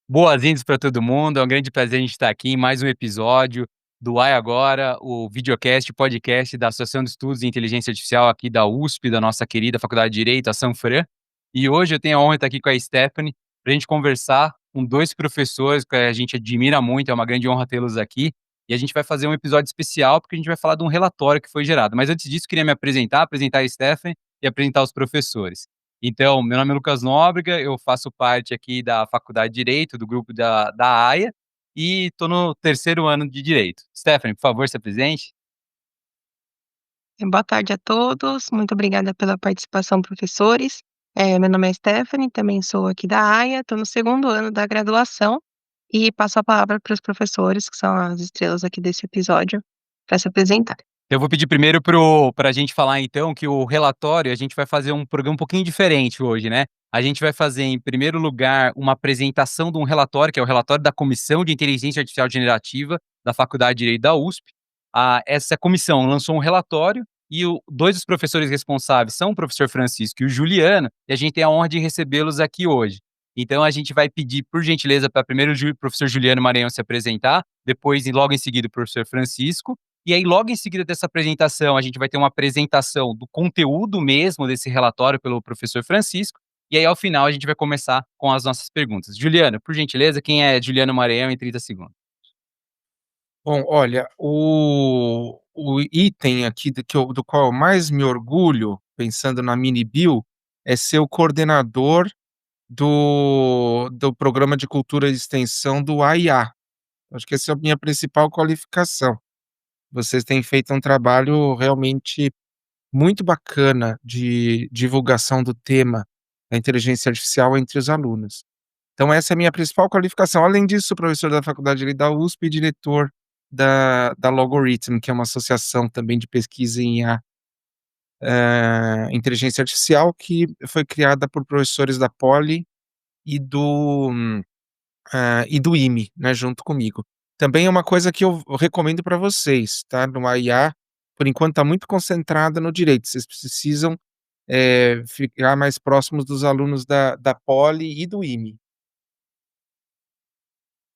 Boas-vindas para todo mundo, é um grande prazer a gente estar aqui em mais um episódio do AI Agora, o videocast, podcast da Associação de Estudos de Inteligência Artificial aqui da USP, da nossa querida Faculdade de Direito, a Sanfran. E hoje eu tenho a honra de estar aqui com a Stephanie para a gente conversar com dois professores que a gente admira muito, é uma grande honra tê-los aqui. E a gente vai fazer um episódio especial porque a gente vai falar de um relatório que foi gerado. Mas antes disso, queria me apresentar a Stephanie e apresentar os professores. Então, meu nome é Lucas Nóbrega, eu faço parte aqui da Faculdade de Direito, do grupo da AIA, e estou no terceiro ano de Direito. Stephanie, por favor, se apresente. Boa tarde a todos, muito obrigada pela participação, professores. Meu nome é Stephanie, também sou aqui da AIA, estou no segundo ano da graduação e passo a palavra para os professores, que são as estrelas aqui desse episódio, para se apresentar. Eu vou pedir primeiro para a gente falar, então, que o relatório, a gente vai fazer um programa um pouquinho diferente hoje, né? A gente vai fazer, em primeiro lugar, uma apresentação de um relatório, que é o relatório da Comissão de Inteligência Artificial Generativa da Faculdade de Direito da USP. Essa comissão lançou um relatório e dois dos professores responsáveis são o professor Francisco e o Juliano, e a gente tem a honra de recebê-los aqui hoje. Então, a gente vai pedir, por gentileza, para primeiro o professor Juliano Maranhão se apresentar, depois, e logo em seguida, o professor Francisco. E aí, logo em seguida dessa apresentação, a gente vai ter uma apresentação do conteúdo mesmo desse relatório pelo professor Francisco. E aí, ao final, a gente vai começar com as nossas perguntas. Juliano, por gentileza, quem é Juliano Maranhão em 30 segundos? Bom, olha, o item aqui do qual eu mais me orgulho, pensando na mini bio, é ser o coordenador do programa de cultura e extensão do AIA. Acho que essa é a minha principal qualificação. Vocês têm feito um trabalho realmente muito bacana de divulgação do tema da inteligência artificial entre os alunos. Então essa é a minha principal qualificação. Além disso, sou professor da Faculdade de Direito da USP e diretor da Logarithm, que é uma associação também de pesquisa em IA, inteligência artificial, que foi criada por professores da Poli e do IME, né, junto comigo. Também é uma coisa que eu recomendo para vocês, tá, no IA, por enquanto está muito concentrada no direito, vocês precisam, ficar mais próximos dos alunos da Poli e do IME.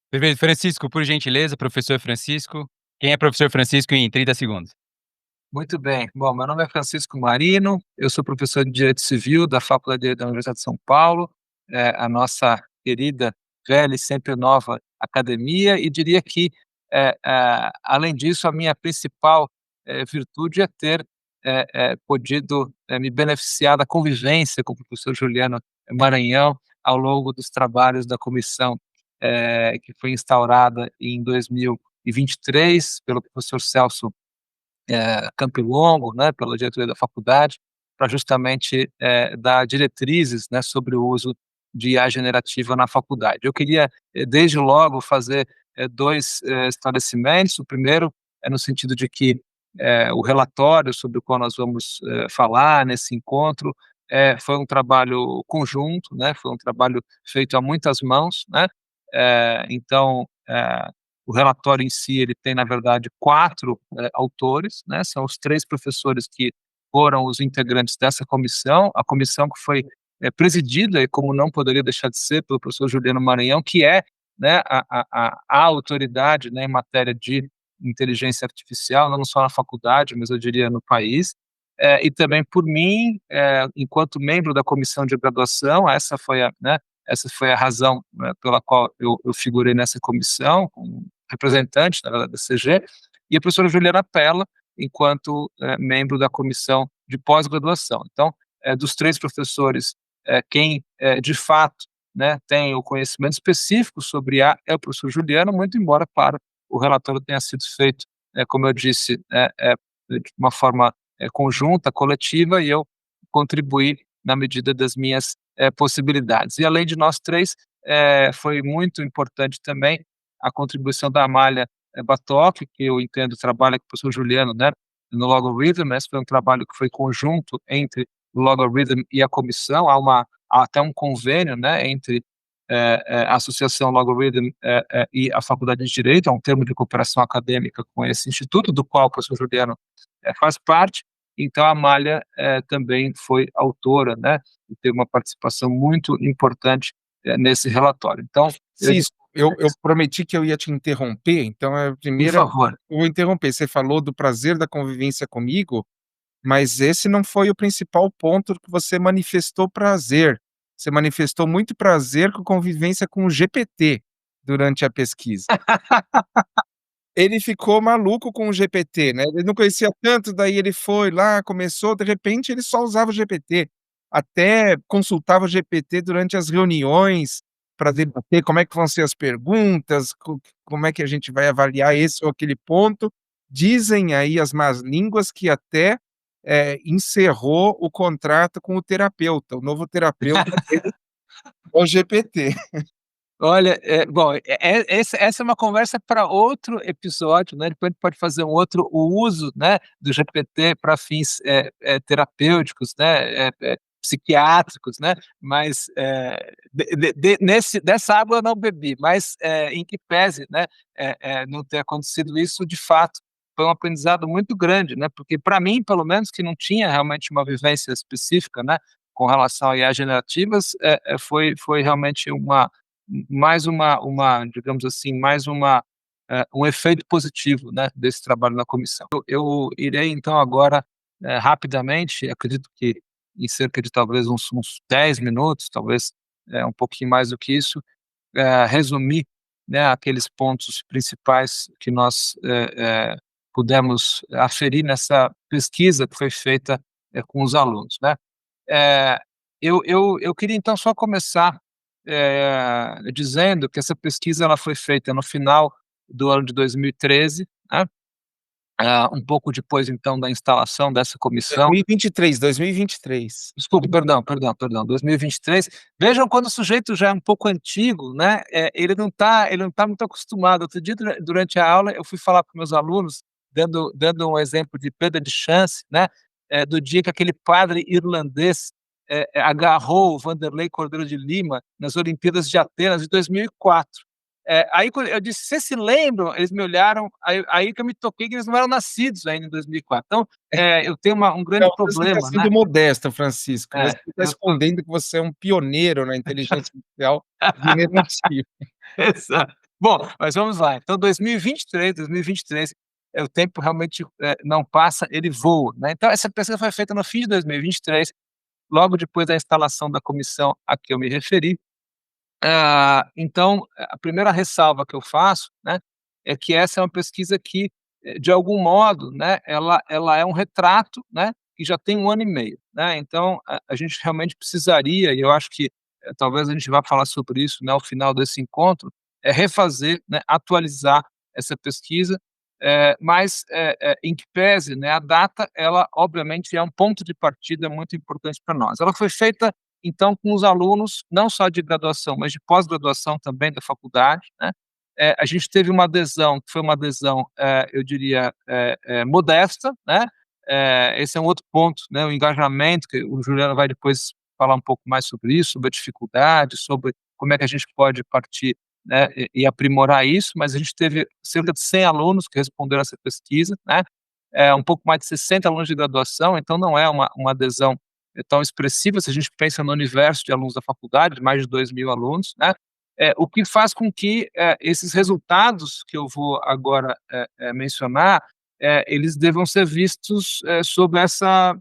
Perfeito. Francisco, por gentileza, professor Francisco. Quem é professor Francisco em 30 segundos? Muito bem. Bom, meu nome é Francisco Marino, eu sou professor de Direito Civil da Faculdade de Direito da Universidade de São Paulo, a nossa querida, velha e sempre nova academia, e diria que, além disso, a minha principal, virtude é ter, podido, me beneficiar da convivência com o professor Juliano Maranhão ao longo dos trabalhos da comissão, que foi instaurada em 2023 pelo professor Celso Campilongo, né, pela diretoria da faculdade, para justamente dar diretrizes, né, sobre o uso de IA generativa na faculdade. Eu queria, desde logo, fazer dois esclarecimentos. O primeiro é no sentido de que o relatório sobre o qual nós vamos falar nesse encontro foi um trabalho conjunto, né, foi um trabalho feito a muitas mãos, né, então, o relatório em si, ele tem, na verdade, 4 autores, né, são os 3 professores que foram os integrantes dessa comissão, a comissão que foi presidida, e como não poderia deixar de ser, pelo professor Juliano Maranhão, que é, né, a autoridade, né, em matéria de inteligência artificial, não só na faculdade, mas eu diria no país, e também por mim, enquanto membro da comissão de graduação, essa foi a razão, né, pela qual eu figurei nessa comissão, como representante da CG, e a professora Juliana Pella, enquanto membro da comissão de pós-graduação. Então, dos 3 professores, quem de fato, né, tem o conhecimento específico sobre IA é o professor Juliano, muito embora para o relatório tenha sido feito, como eu disse, de uma forma conjunta, coletiva, e eu contribuí na medida das minhas possibilidades. E além de nós 3, foi muito importante também a contribuição da Amália Batoc, que eu entendo trabalha com o professor Juliano, né, no Logarithm. Esse foi um trabalho que foi conjunto entre o Logarithm e a comissão, há até um convênio, né, entre a Associação Logarithm e a Faculdade de Direito, é um termo de cooperação acadêmica com esse instituto, do qual o professor Juliano faz parte. Então a Amália também foi autora, né, e teve uma participação muito importante nesse relatório. Então, Cisco, eu prometi que eu ia te interromper, então a por primeira favor. eu vou interromper. Você falou do prazer da convivência comigo, mas esse não foi o principal ponto que você manifestou prazer. Você manifestou muito prazer com convivência com o GPT durante a pesquisa. Ele ficou maluco com o GPT, né, ele não conhecia tanto, daí ele foi lá, começou, de repente ele só usava o GPT, até consultava o GPT durante as reuniões, para debater como é que vão ser as perguntas, como é que a gente vai avaliar esse ou aquele ponto. Dizem aí as más línguas que até, encerrou o contrato com o terapeuta, o novo terapeuta dele é o GPT. Olha, bom, essa é uma conversa para outro episódio, né, depois a gente pode fazer um outro o uso, né, do GPT para fins, terapêuticos, né, psiquiátricos, né, mas, dessa água eu não bebi, mas, em que pese, né, não ter acontecido isso, de fato, foi um aprendizado muito grande, né, porque para mim, pelo menos, que não tinha realmente uma vivência específica, né, com relação a IAs generativas, foi realmente mais digamos assim, mais um efeito positivo, né, desse trabalho na comissão. Eu irei então agora, rapidamente, acredito que em cerca de talvez uns 10 minutos, talvez, um pouquinho mais do que isso, resumir, né, aqueles pontos principais que nós, pudemos aferir nessa pesquisa que foi feita, com os alunos, né. Eh, eu queria então só começar, dizendo que essa pesquisa ela foi feita no final do ano de 2013, né, um pouco depois então da instalação dessa comissão. 2023, 2023. Desculpe, perdão, 2023. Vejam quando o sujeito já é um pouco antigo, né, ele não tá muito acostumado. Outro dia durante a aula eu fui falar para meus alunos, dando um exemplo de perda de chance, né, do dia que aquele padre irlandês, agarrou o Vanderlei Cordeiro de Lima nas Olimpíadas de Atenas de 2004. Aí quando eu disse: "Vocês se lembram?", eles me olharam, aí que eu me toquei que eles não eram nascidos ainda em 2004. Então, eu tenho um Não, grande você está problema, né. sendo modesto, Francisco, você está Eu tô escondendo que você é um pioneiro na inteligência artificial generativa. exato. Bom, mas vamos lá, então 2023, o tempo realmente, não passa, ele voa, né. Então essa pesquisa foi feita no fim de 2023, logo depois da instalação da comissão a que eu me referi. Então, a primeira ressalva que eu faço, né, é que essa é uma pesquisa que, de algum modo, né, ela é um retrato, né, que já tem 1 ano e meio, né, então a gente realmente precisaria, e eu acho que, talvez a gente vá falar sobre isso, né, ao final desse encontro, refazer, né, atualizar essa pesquisa, mas, em que pese, né, a data, ela obviamente é um ponto de partida muito importante para nós. Ela foi feita então com os alunos, não só de graduação, mas de pós-graduação também da faculdade, né. A gente teve uma adesão, que foi uma adesão, eu diria, modesta, né. Esse é um outro ponto, né, o engajamento, que o Juliano vai depois falar um pouco mais sobre isso, sobre a dificuldade, sobre como é que a gente pode partir, né, e aprimorar isso, mas a gente teve cerca de 100 alunos que responderam essa pesquisa, né. Um pouco mais de 60 alunos de graduação, então não é uma adesão tão expressiva, se a gente pensa no universo de alunos da faculdade, mais de 2.000 alunos, né, o que faz com que, esses resultados que eu vou agora, mencionar, eles devam ser vistos, sob essa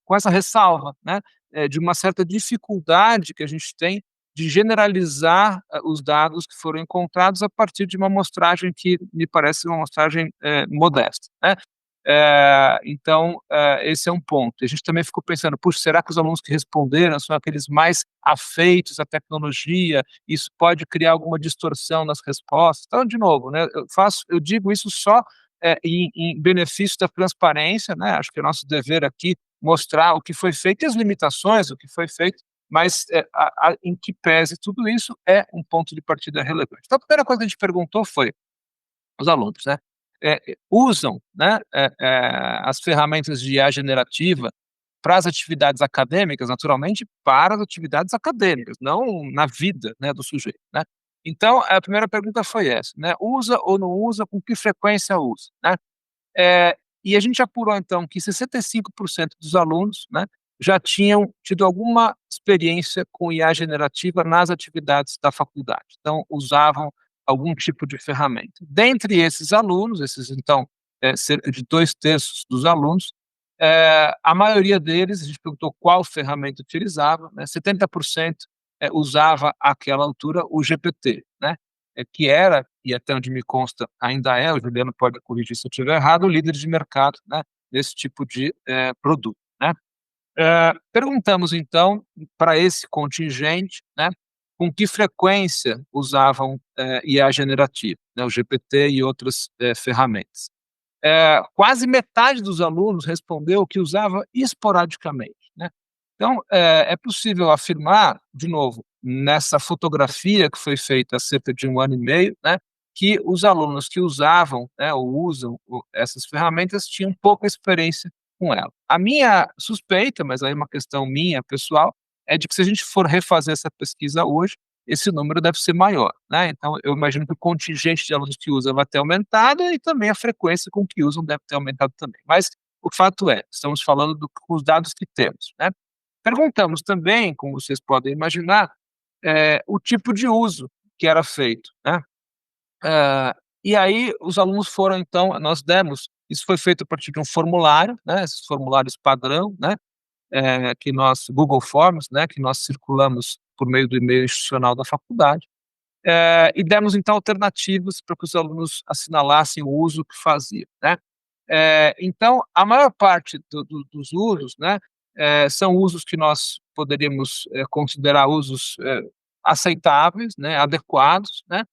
com essa ressalva, né, de uma certa dificuldade que a gente tem de generalizar, os dados que foram encontrados a partir de uma amostragem que me parece uma amostragem, modesta, né. Então, esse é um ponto. A gente também ficou pensando: "Puxa, será que os alunos que responderam são aqueles mais afeitos à tecnologia? Isso pode criar alguma distorção nas respostas?". Então, de novo, né, eu digo isso só, em benefício da transparência, né, acho que é nosso dever aqui mostrar o que foi feito e as limitações do que foi feito, mas, em que pese tudo isso, é um ponto de partida relevante. Então a primeira coisa que a gente perguntou foi os alunos, né, usam, né, as ferramentas de IA generativa para as atividades acadêmicas, naturalmente, para as atividades acadêmicas, não na vida, né, do sujeito, né. Então, a primeira pergunta foi essa, né, usa ou não usa, com que frequência usa, né. E a gente apurou então que 65% dos alunos, né, já tinham tido alguma experiência com IA generativa nas atividades da faculdade, então usavam algum tipo de ferramenta. Dentre esses alunos, então, cerca de 2/3 dos alunos, a maioria deles, a gente perguntou qual ferramenta utilizava, né, 70% usava àquela altura o GPT, né, que era, e até onde me consta ainda é, o Juliano pode corrigir se eu estiver errado, o líder de mercado, né, nesse tipo de produto, né. Perguntamos então para esse contingente, né, com que frequência usavam IA generativa, né, o GPT e outras ferramentas. Quase metade dos alunos respondeu que usava esporadicamente, né. Então, é possível afirmar, de novo, nessa fotografia que foi feita há cerca de 1 ano e meio, né, que os alunos que usavam, né, ou usam essas ferramentas tinham pouca experiência com ela. A minha suspeita, mas aí é uma questão minha, pessoal, é de que se a gente for refazer essa pesquisa hoje, esse número deve ser maior, né, então eu imagino que o contingente de alunos que usa vai ter aumentado e também a frequência com que usam deve ter aumentado também. Mas o fato é, estamos falando com os dados que temos, né. Perguntamos também, como vocês podem imaginar, o tipo de uso que era feito, né. E aí os alunos foram então nós demos isso foi feito a partir de um formulário, né, esses formulários padrão, né, que nós Google Forms, né, que nós circulamos por meio do e-mail institucional da faculdade, e demos então alternativas para que os alunos assinalassem o uso que faziam, né. Então a maior parte dos usos, né, são usos que nós poderíamos, considerar usos, aceitáveis, né, adequados, né,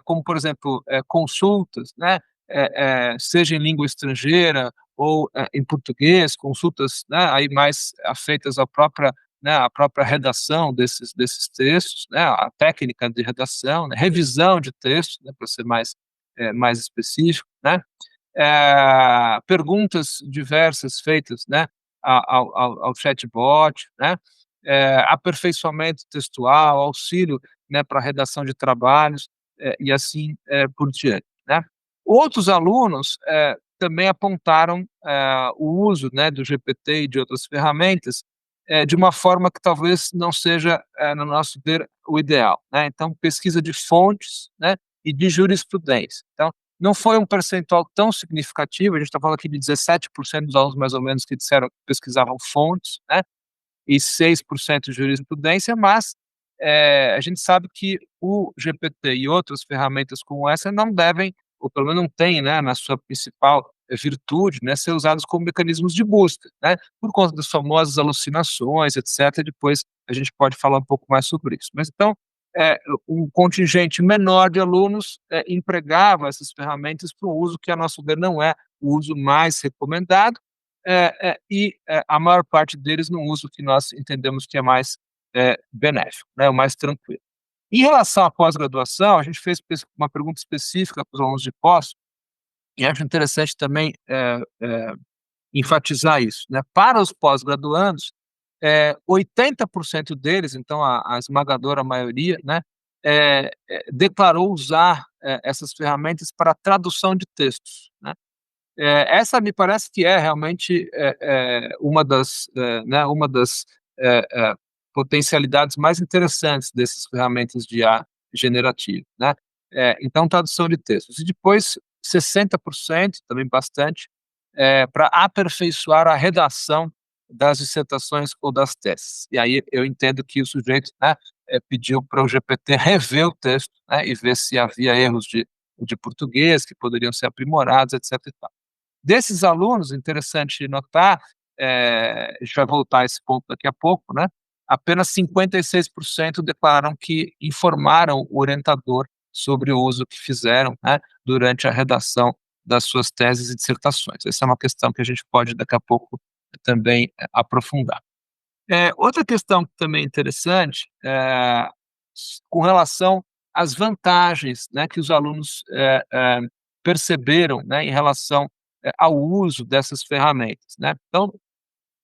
como por exemplo, consultas, né, seja em língua estrangeira ou, em português, consultas, né, aí mais afeitas à própria, né, à própria redação desses textos, né, a técnica de redação, né, revisão de textos, né, para ser mais específico, né, perguntas diversas feitas, né, ao chatbot, né, aperfeiçoamento textual, auxílio, né, para redação de trabalhos, e assim, por diante, né. Outros alunos, também apontaram, o uso, né, do GPT e de outras ferramentas, de uma forma que talvez não seja, no nosso ver, o ideal, né. Então pesquisa de fontes, né, e de jurisprudência. Então, não foi um percentual tão significativo, a gente está falando aqui de 17% dos alunos mais ou menos que disseram que pesquisavam fontes, né, e 6% de jurisprudência, mas, a gente sabe que o GPT e outras ferramentas como essa não devem, ou pelo menos não têm, né, na sua principal virtude, né, ser usados como mecanismos de busca, né, por conta das famosas alucinações, etc. Depois a gente pode falar um pouco mais sobre isso. Mas então, um contingente menor de alunos, empregava essas ferramentas para um uso que, a nosso ver, não é o uso mais recomendado, a maior parte deles num uso que nós entendemos que é mais, benéfico, né, o mais tranquilo. Em relação à pós-graduação, a gente fez uma pergunta específica para os alunos de pós, e acho interessante também, enfatizar isso, né. Para os pós-graduandos, 80% deles, então a esmagadora maioria, né, declarou usar, essas ferramentas para tradução de textos, né. Essa me parece que é realmente, uma das, né, uma das, potencialidades mais interessantes dessas ferramentas de IA generativa, né. Então tradução de textos. E depois 60%, também bastante, pra aperfeiçoar a redação das dissertações ou das teses. E aí eu entendo que o sujeito, né, pediu para o GPT rever o texto, né, e ver se havia erros de português que poderiam ser aprimorados, etc e tal. Desses alunos, interessante notar, a gente vai voltar a esse ponto daqui a pouco, né, apenas 56% declararam que informaram o orientador sobre o uso que fizeram, né, durante a redação das suas teses e dissertações. Essa é uma questão que a gente pode daqui a pouco também aprofundar. Outra questão que também é interessante, com relação às vantagens, né, que os alunos, perceberam, né, em relação, ao uso dessas ferramentas, né. Então,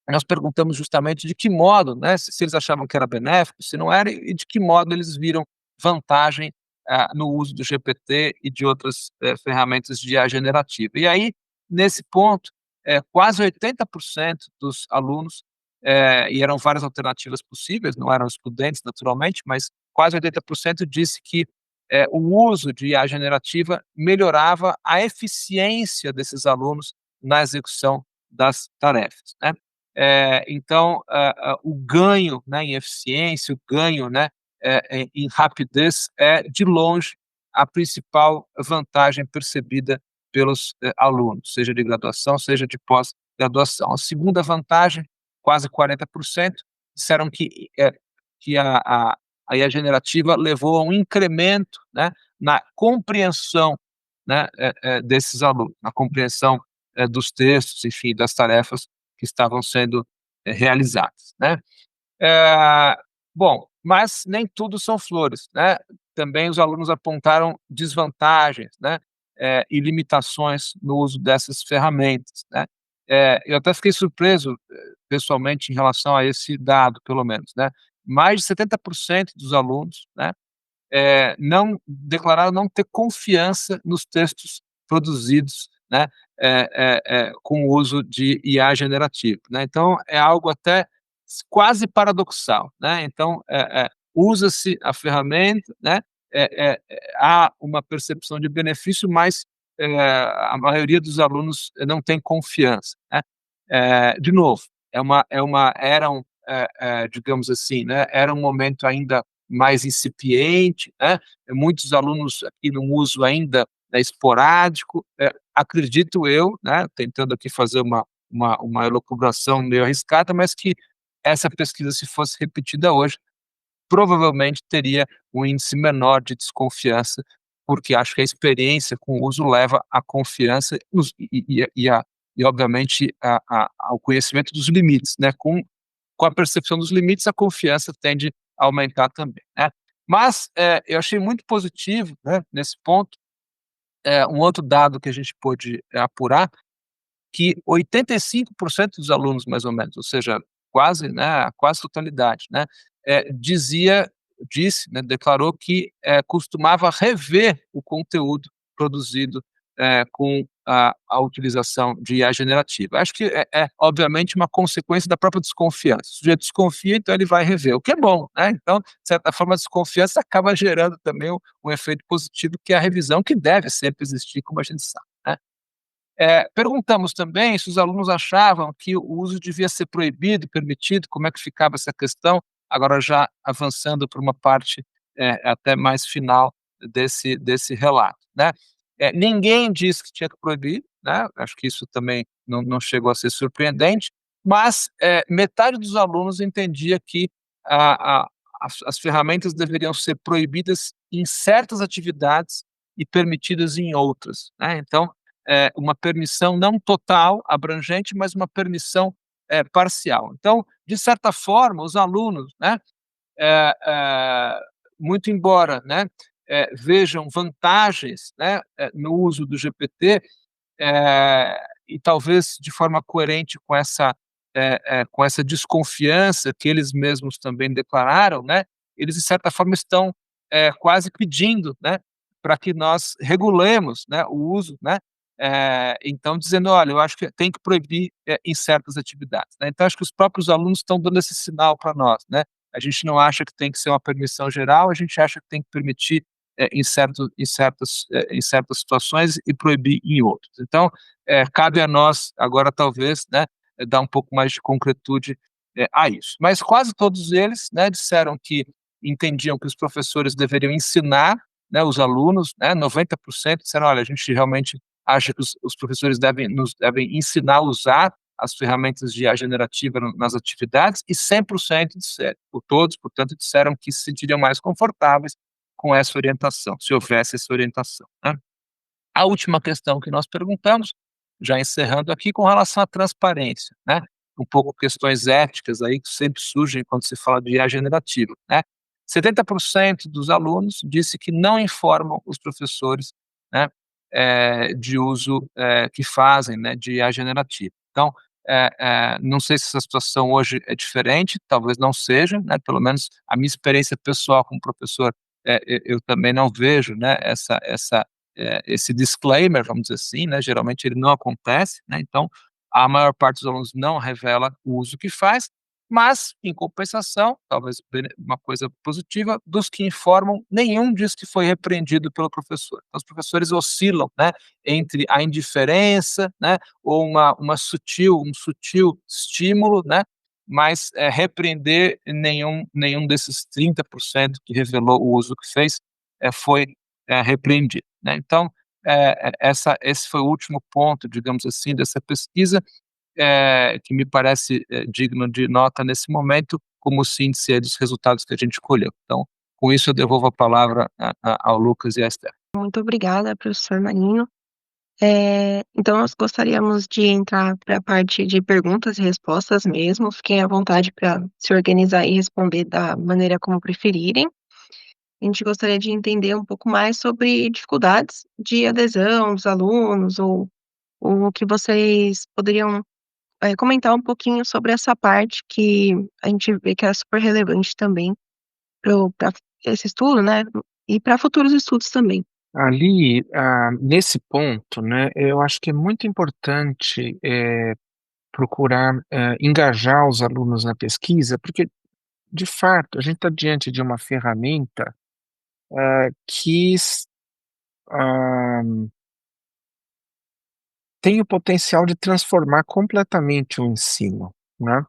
nós perguntamos justamente de que modo, né, se eles achavam que era benéfico, se não era, e de que modo eles viram vantagem, no uso do GPT e de outras, ferramentas de IA generativa. E aí, nesse ponto, quase 80% dos alunos, e eram várias alternativas possíveis, não eram excludentes naturalmente, mas quase 80% disse que o uso de IA generativa melhorava a eficiência desses alunos na execução das tarefas, né. Então, o ganho, né, em eficiência, o ganho, né, em rapidez é, de longe, a principal vantagem percebida pelos alunos, seja de graduação, seja de pós-graduação. A segunda vantagem, quase 40%, disseram que a IA generativa levou a um incremento, né, na compreensão, né, desses alunos, na compreensão dos textos, enfim, das tarefas que estavam sendo realizadas, né. Eh, Bom, mas nem tudo são flores, né. Também os alunos apontaram desvantagens, né, e limitações no uso dessas ferramentas, né. Eu até fiquei surpreso, pessoalmente, em relação a esse dado, pelo menos, né. Mais de 70% dos alunos, né, não declararam não ter confiança nos textos produzidos, né, com o uso de IA generativo, né. Então é algo até quase paradoxal, né. Então, usa-se a ferramenta, né, há uma percepção de benefício, mas, a maioria dos alunos não tem confiança, né. De novo, eram, digamos assim, né, era um momento ainda mais incipiente, né, muitos alunos aqui num uso ainda, né, esporádico, acredito eu, né, tentando aqui fazer uma elucubração meio arriscada, mas que essa pesquisa, se fosse repetida hoje, provavelmente teria um índice menor de desconfiança, porque acho que a experiência com o uso leva à confiança e obviamente ao conhecimento dos limites, né, com a percepção dos limites, a confiança tende a aumentar também, né. Mas, eu achei muito positivo, né, nesse ponto, um outro dado que a gente pôde apurar, que 85% dos alunos, mais ou menos, ou seja, quase, né, a quase totalidade, né, disse, né, declarou que, costumava rever o conteúdo produzido, com a utilização de IA generativa. Acho que obviamente uma consequência da própria desconfiança. O sujeito desconfia, então ele vai rever, o que é bom, né. Então, de certa forma, a desconfiança acaba gerando também um efeito positivo, que é a revisão, que deve sempre existir, como a gente sabe, né. Perguntamos também se os alunos achavam que o uso devia ser proibido, permitido, como é que ficava essa questão, agora já avançando para uma parte, até mais final desse relato, né. Ninguém disse que tinha que proibir, né, acho que isso também não chegou a ser surpreendente, mas, metade dos alunos entendia que a a as ferramentas deveriam ser proibidas em certas atividades e permitidas em outras, né. Então, uma permissão não total, abrangente, mas uma permissão, parcial. Então, de certa forma, os alunos, né, eh eh, muito embora, né, vejam vantagens, né, no uso do GPT, e talvez de forma coerente com essa desconfiança que eles mesmos também declararam, né, eles de certa forma estão, quase pedindo, né, para que nós regulemos, né, o uso, né, então dizendo: "Olha, eu acho que tem que proibir, em certas atividades", né. Então acho que os próprios alunos estão dando esse sinal para nós, né. A gente não acha que tem que ser uma permissão geral, a gente acha que tem que permitir, em certas situações e proibir em outras. Então, cabe a nós agora talvez, né, dar um pouco mais de concretude, a isso. Mas quase todos eles, né, disseram que entendiam que os professores deveriam ensinar, né, os alunos, né, 90% disseram: "Olha, a gente realmente acha que os professores devem ensinar a usar as ferramentas de IA generativa nas atividades", e 100% disseram, por todos, portanto, disseram que se sentiriam mais confortáveis com essa orientação, se houvesse essa orientação, né. A última questão que nós perguntamos, já encerrando aqui, com relação à transparência, né, um pouco questões éticas aí que sempre surgem quando se fala de IA generativa, né. 70% dos alunos disse que não informam os professores, né, de uso, que fazem, né, de IA generativa. Então, não sei se essa situação hoje é diferente, talvez não seja, né, pelo menos a minha experiência pessoal como professor, eu também não vejo, né, esse disclaimer, vamos dizer assim, né, geralmente ele não acontece, né, então a maior parte dos alunos não revela o uso que faz, Mas, em compensação, talvez uma coisa positiva, dos que informam, nenhum diz que foi repreendido pelo professor. Então, os professores oscilam, né, entre a indiferença, né, ou um sutil estímulo, né, mas repreender nenhum desses 30% que revelou o uso que fez foi repreendido, né. Então, esse foi o último ponto, digamos assim, dessa pesquisa, que me parece, digno de nota nesse momento, como síntese aí dos resultados que a gente colheu. Então, com isso eu devolvo a palavra ao Lucas e à Esther. Muito obrigada, professor Marino. Então nós gostaríamos de entrar para a parte de perguntas e respostas mesmo. Fiquem à vontade para se organizar e responder da maneira como preferirem. A gente gostaria de entender um pouco mais sobre dificuldades de adesão dos alunos ou o que vocês poderiam, comentar um pouquinho sobre essa parte que a gente vê que é super relevante também para esse estudo, né, e para futuros estudos também. Ali, nesse ponto, né, eu acho que é muito importante, procurar, engajar os alunos na pesquisa, porque, de fato, a gente está diante de uma ferramenta, que ah, tem o potencial de transformar completamente o ensino, né,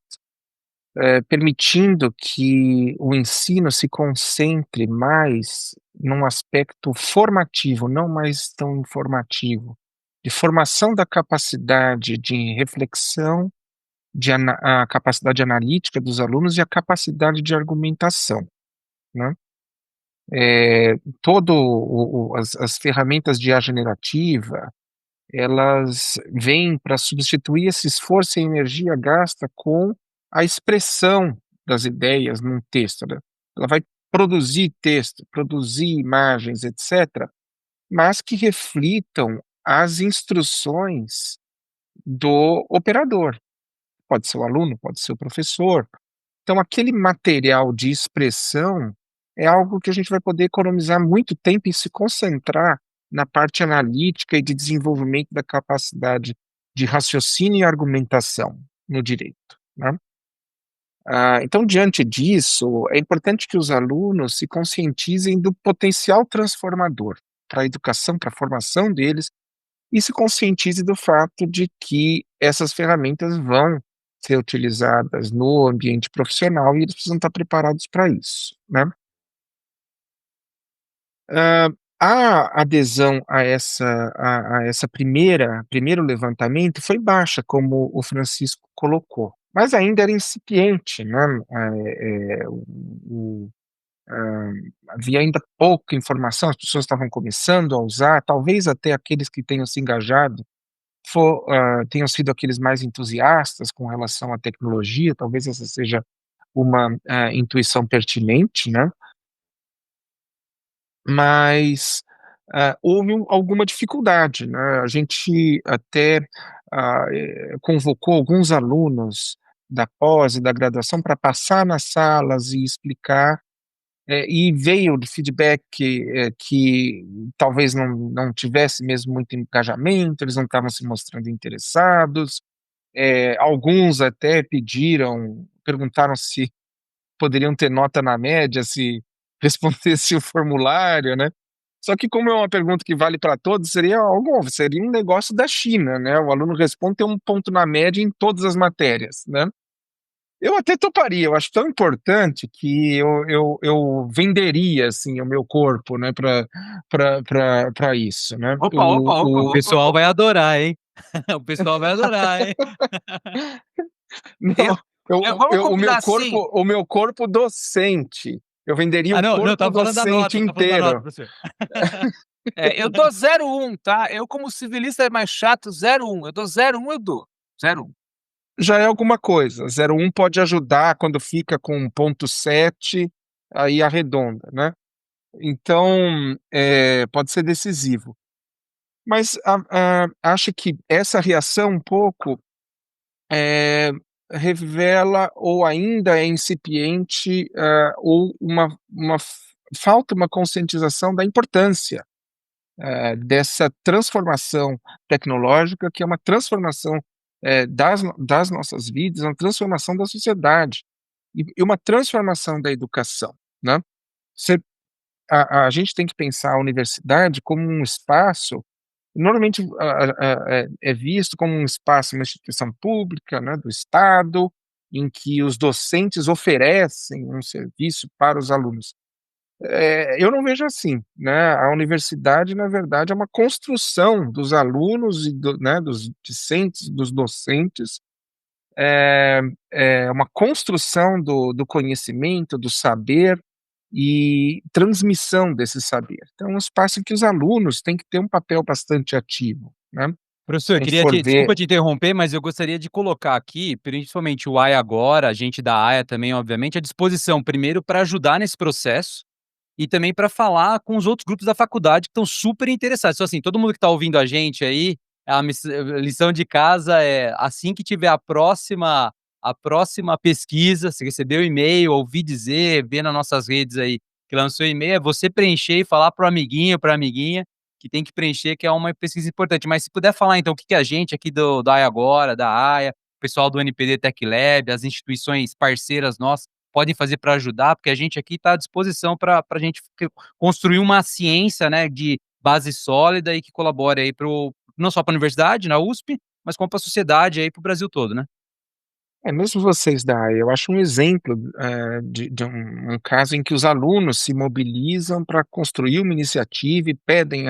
permitindo que o ensino se concentre mais num aspecto formativo, não mais tão informativo, de formação da capacidade de reflexão, a capacidade analítica dos alunos e a capacidade de argumentação, né. Todo o as ferramentas de IA generativa, elas vêm para substituir esse esforço e energia gasta com a expressão das ideias num texto, né. Ela vai produzir texto, produzir imagens, etcétera, mas que reflitam as instruções do operador. Pode ser o aluno, pode ser o professor. Então aquele material de expressão é algo que a gente vai poder economizar muito tempo e se concentrar na parte analítica e de desenvolvimento da capacidade de raciocínio e argumentação no direito, né. Então, diante disso, é importante que os alunos se conscientizem do potencial transformador para a educação, para a formação deles, e se conscientize do fato de que essas ferramentas vão ser utilizadas no ambiente profissional e eles precisam estar preparados para isso, né. Hã, a adesão a essa primeiro levantamento foi baixa, como o Francisco colocou, mas ainda era incipiente, né, havia ainda pouca informação, as pessoas estavam começando a usar, talvez até aqueles que tenham se engajado tenham sido aqueles mais entusiastas com relação à tecnologia, talvez essa seja uma, intuição pertinente, né. Mas, houve alguma dificuldade, né, a gente até, convocou alguns alunos da pós e da graduação para passar nas salas e explicar, e veio de feedback que talvez não tivesse mesmo muito engajamento, eles não estavam se mostrando interessados, alguns até perguntaram se poderiam ter nota na média se respondesse o formulário, né. Só que como é uma pergunta que vale para todos, seria um negócio da China, né, o aluno responde tem um ponto na média em todas as matérias, né. Eu até toparia, eu acho tão importante que eu venderia, assim, o meu corpo, né, pra isso, né. Opa, opa, opa, O opa, pessoal opa. vai adorar, hein. O pessoal vai adorar, hein. Eu Não, eu vamos eu combinar assim. o meu corpo docente, eu venderia Ah, o não, não, eu corpo estava falando da nota, docente eu estava falando da nota, inteiro. professor. Eu dou 0,1, tá? Eu, como civilista é mais chato, 0,1. Eu dou 0,1, eu dou. 0,1. Já é alguma coisa, 0,1 pode ajudar quando fica com 1,7, aí arredonda, né. Então, pode ser decisivo. Mas acho que essa reação um pouco, eh, revela ou ainda é incipiente, ou falta uma conscientização da importância, dessa transformação tecnológica, que é uma transformação, das nossas vidas, uma transformação da sociedade e uma transformação da educação, né. Você a gente tem que pensar a universidade como um espaço normalmente é visto como um espaço, uma instituição pública, né, do Estado, em que os docentes oferecem um serviço para os alunos. Eu não vejo assim, né, a universidade, na verdade, é uma construção dos alunos e né, dos discentes, dos docentes, é é uma construção do conhecimento, do saber e transmissão desse saber. Então é um espaço em que os alunos têm que ter um papel bastante ativo, né. Professor, Se eu a gente queria for te ver desculpa te interromper, mas eu gostaria de colocar aqui, principalmente o AIA Agora, a gente da AIA também, obviamente, à disposição, primeiro para ajudar nesse processo, e também para falar com os outros grupos da faculdade que estão super interessados. Então, assim, todo mundo que está ouvindo a gente aí, a lição de casa é, assim que tiver a próxima pesquisa, você recebeu o e-mail, ouvi dizer, ver nas nossas redes aí que lançou e-mail, é você preencher e falar para o amiguinho, para a amiguinha, que tem que preencher, que é uma pesquisa importante. Mas se puder falar então o que que a gente aqui da AIA Agora, da AIA, o pessoal do NPD Tech Lab, as instituições parceiras nossas, podem fazer para ajudar, porque a gente aqui está à disposição para a gente construir uma ciência, né, de base sólida e que colabore aí não só para a universidade, na USP, mas como para a sociedade aí para o Brasil todo, né. mesmo vocês da área, eu acho um exemplo, de um caso em que os alunos se mobilizam para construir uma iniciativa e pedem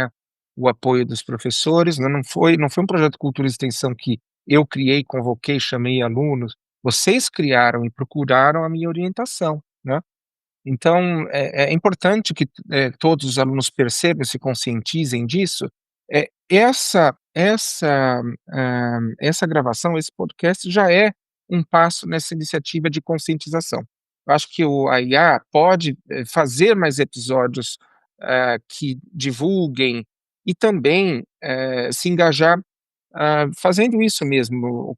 o apoio dos professores, né, não foi um projeto de cultura e extensão que eu criei, convoquei, chamei alunos, vocês criaram e procuraram a minha orientação, né. Então é importante que, todos os alunos percebam e se conscientizem disso. Essa gravação, esse podcast já é um passo nessa iniciativa de conscientização. Eu acho que a IA pode, fazer mais episódios, que divulguem e também, se engajar, fazendo isso mesmo,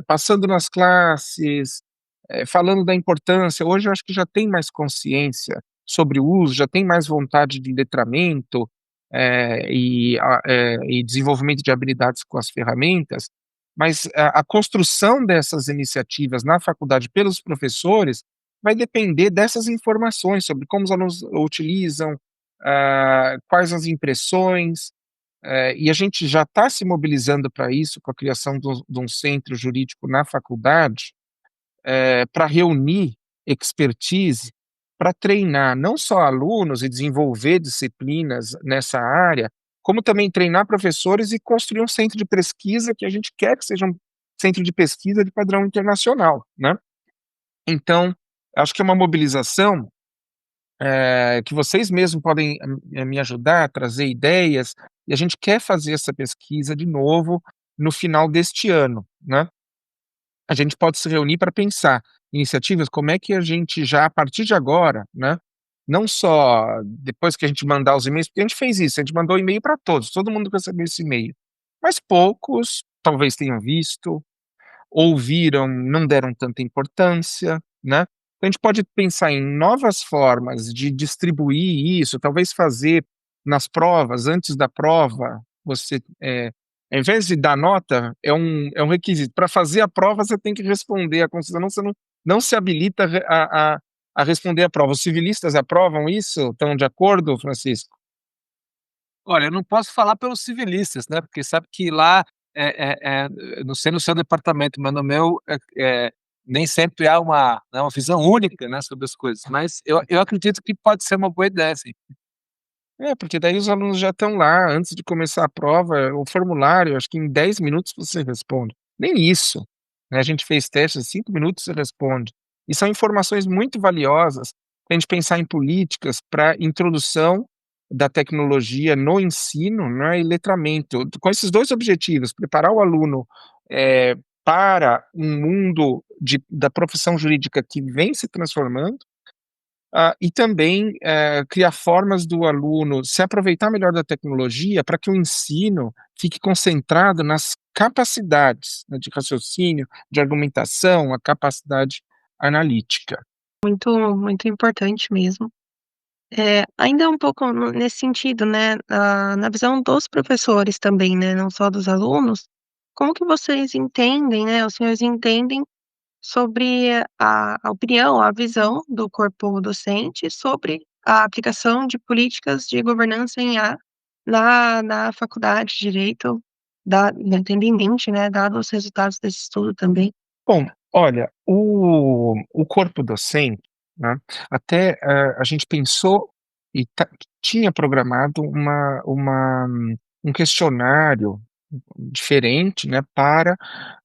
passando nas classes, falando da importância. Hoje eu acho que já tem mais consciência sobre o uso, já tem mais vontade de letramento, e desenvolvimento de habilidades com as ferramentas, mas a construção dessas iniciativas na faculdade pelos professores vai depender dessas informações sobre como os alunos utilizam, quais as impressões, e a gente já está se mobilizando para isso com a criação de um centro jurídico na faculdade, para reunir expertise, para treinar não só alunos e desenvolver disciplinas nessa área, como também treinar professores e construir um centro de pesquisa que a gente quer que seja um centro de pesquisa de padrão internacional, né. Então, acho que é uma mobilização, que vocês mesmos podem, me ajudar a trazer ideias, e a gente quer fazer essa pesquisa de novo no final deste ano, né. A gente pode se reunir para pensar iniciativas, como é que a gente já a partir de agora, né, não só depois que a gente mandar os e-mails, porque a gente fez isso, a gente mandou e-mail para todos, todo mundo recebeu esse e-mail, mas poucos talvez tenham visto, ouviram, não deram tanta importância, né. Então a gente pode pensar em novas formas de distribuir isso, talvez fazer nas provas, antes da prova, você, ao invés de dar nota, é um requisito. Para fazer a prova, você tem que responder a Constituição, senão você não se habilita a responder a prova. Os civilistas aprovam isso? Estão de acordo, Francisco? Olha, eu não posso falar pelos civilistas, né, porque sabe que lá, não sei no seu departamento, mas no meu, nem sempre há uma visão única, né, sobre as coisas, mas eu acredito que pode ser uma boa ideia sim. Porque daí os alunos já estão lá, antes de começar a prova, o formulário, acho que em 10 minutos você responde. Nem isso, né, a gente fez testes, 5 minutos você responde. E são informações muito valiosas para a gente pensar em políticas para introdução da tecnologia no ensino, né, e letramento. Com esses 2 objetivos, preparar o aluno, para um mundo da profissão jurídica que vem se transformando, e também, criar formas do aluno se aproveitar melhor da tecnologia para que o ensino fique concentrado nas capacidades, né, de raciocínio, de argumentação, a capacidade analítica. Muito, muito importante mesmo. Ainda um pouco nesse sentido, né, na visão dos professores também, né, não só dos alunos, como que vocês entendem, né, os senhores entendem sobre a opinião, a visão do corpo docente sobre a aplicação de políticas de governança em IA na faculdade de direito, tendo em mente, né, dados os resultados desse estudo também. Bom, olha, o corpo docente, né, até, a gente pensou e tinha programado um questionário diferente, né, para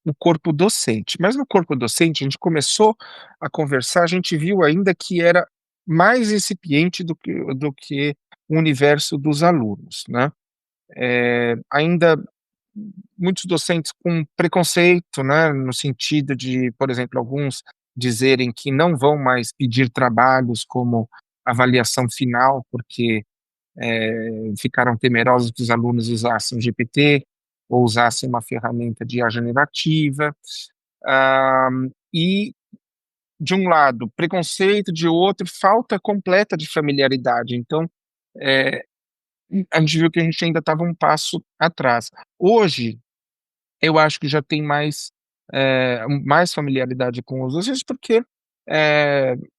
o corpo docente. Mas no corpo docente, a gente começou a conversar, a gente viu ainda que era mais incipiente do que o universo dos alunos, né. Ainda muitos docentes com preconceito, né, no sentido de, por exemplo, alguns dizerem que não vão mais pedir trabalhos como avaliação final, porque ficaram temerosos que os alunos usassem o GPT ou usassem uma ferramenta de IA generativa. Ah, e, de um lado, preconceito, de outro, falta completa de familiaridade. Então, eh, a gente viu que a gente ainda estava um passo atrás. Hoje, eu acho que já tem mais familiaridade com os docentes, porque,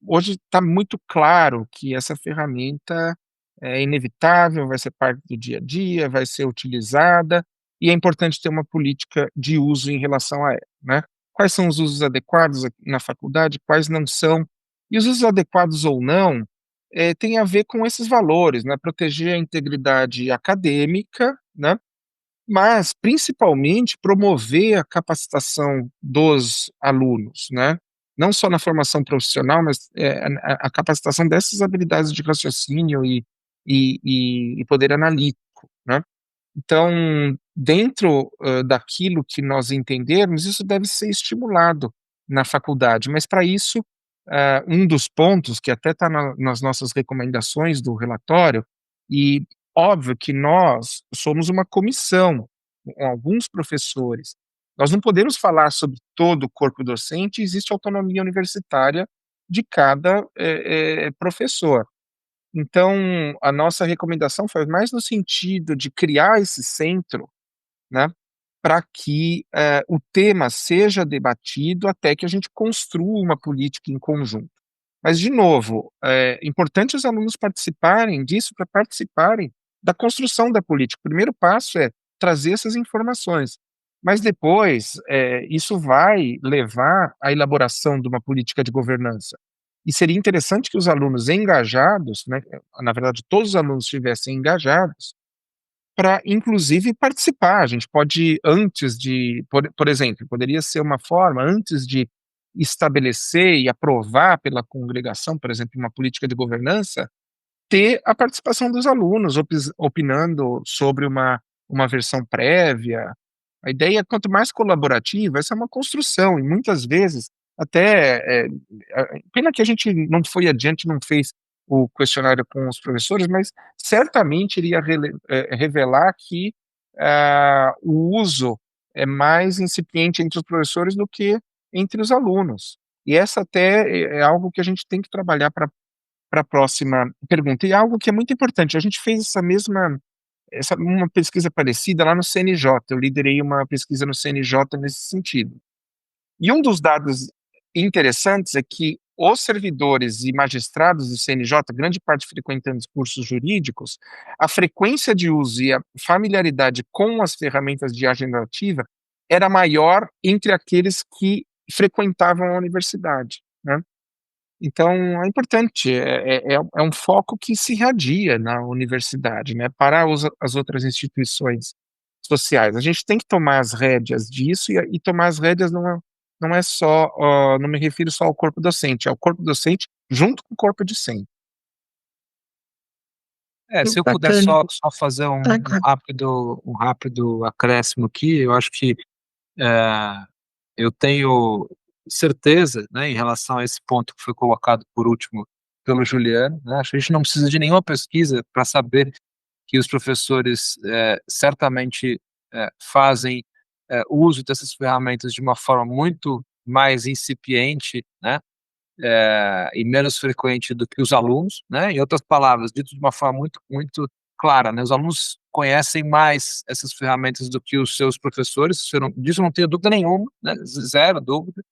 hoje está muito claro que essa ferramenta é inevitável, vai ser parte do dia a dia, vai ser utilizada, e é importante ter uma política de uso em relação a ela, né. Quais são os usos adequados na faculdade, quais não são. E os usos adequados ou não, tem a ver com esses valores, né, proteger a integridade acadêmica, né, mas, principalmente, promover a capacitação dos alunos, né, não só na formação profissional, mas, a capacitação dessas habilidades de raciocínio e poder analítico, né. Então, dentro, daquilo que nós entendermos, isso deve ser estimulado na faculdade, mas para isso, um dos pontos que até está nas nossas recomendações do relatório, e óbvio que nós somos uma comissão, com alguns professores, nós não podemos falar sobre todo o corpo docente, existe autonomia universitária de cada, professor. Então, a nossa recomendação foi mais no sentido de criar esse centro, né, para que, o tema seja debatido até que a gente construa uma política em conjunto. Mas, de novo, é importante os alunos participarem disso para participarem da construção da política. O primeiro passo é trazer essas informações, mas depois, isso vai levar à elaboração de uma política de governança. E seria interessante que os alunos engajados, né, na verdade todos os alunos estivessem engajados, para inclusive participar. A gente pode antes de por exemplo, poderia ser uma forma, antes de estabelecer e aprovar pela congregação, por exemplo, uma política de governança, ter a participação dos alunos opinando sobre uma versão prévia. A ideia é quanto mais colaborativa, essa é uma construção e muitas vezes até, pena que a gente não foi adiante, não fez o questionário com os professores, mas certamente iria revelar que, o uso é mais incipiente entre os professores do que entre os alunos. E essa até é algo que a gente tem que trabalhar para a próxima pergunta. E algo que é muito importante, a gente fez essa uma pesquisa parecida lá no CNJ, eu liderei uma pesquisa no CNJ nesse sentido. E um dos dados interessantes é que os servidores e magistrados do CNJ, grande parte frequentando os cursos jurídicos, a frequência de uso e a familiaridade com as ferramentas de IA generativa era maior entre aqueles que frequentavam a universidade, né. Então é importante, é um foco que se irradia na universidade, né, para as outras instituições sociais. A gente tem que tomar as rédeas disso e tomar as rédeas não é só, não me refiro só ao corpo docente, é o corpo docente junto com o corpo discente. Se eu puder Bacana. só fazer Claro. um rápido acréscimo aqui, eu acho que, eh, eu tenho certeza, né, em relação a esse ponto que foi colocado por último pelo Juliano, né, acho que a gente não precisa de nenhuma pesquisa para saber que os professores, certamente, fazem, uso dessas ferramentas de uma forma muito mais incipiente, né, e menos frequente do que os alunos, né, em outras palavras, dito de uma forma muito clara, né, os alunos conhecem mais essas ferramentas do que os seus professores, disso eu não tenho dúvida nenhuma, né, 0 dúvida.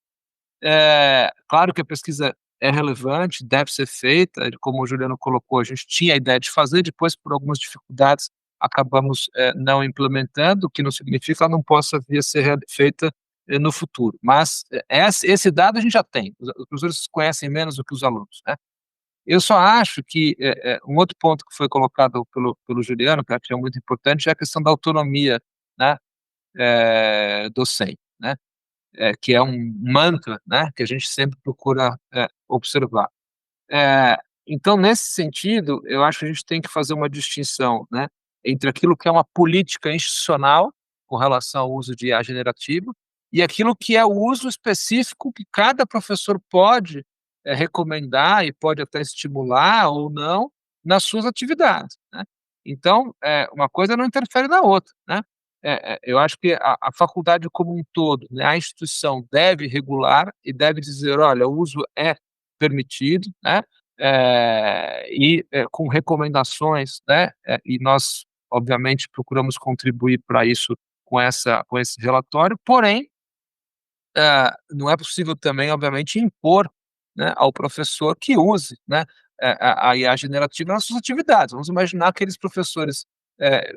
Claro que a pesquisa é relevante, deve ser feita, como o Juliano colocou, a gente tinha a ideia de fazer, depois por algumas dificuldades acabamos, não implementando, o que não significa que ela não possa vir a ser feita, no futuro. Mas, esse dado a gente já tem, os professores conhecem menos do que os alunos, né. Eu só acho que, um outro ponto que foi colocado pelo Juliano, que eu acho que é muito importante, é a questão da autonomia, né, docente, né, que é um mantra, né, que a gente sempre procura, observar. Então, nesse sentido, eu acho que a gente tem que fazer uma distinção, né, entre aquilo que é uma política institucional, com relação ao uso de IA generativa, e aquilo que é o uso específico que cada professor pode, recomendar e pode até estimular ou não nas suas atividades, né. Então, uma coisa não interfere na outra, né. Eu acho que a faculdade como um todo, né, a instituição deve regular e deve dizer: "Olha, o uso é permitido", né, com recomendações, né, e nós, obviamente, procuramos contribuir para isso com esse relatório, porém, não é possível também, obviamente, impor, né, ao professor que use, né, a IA generativa nas suas atividades. Vamos imaginar aqueles professores, eh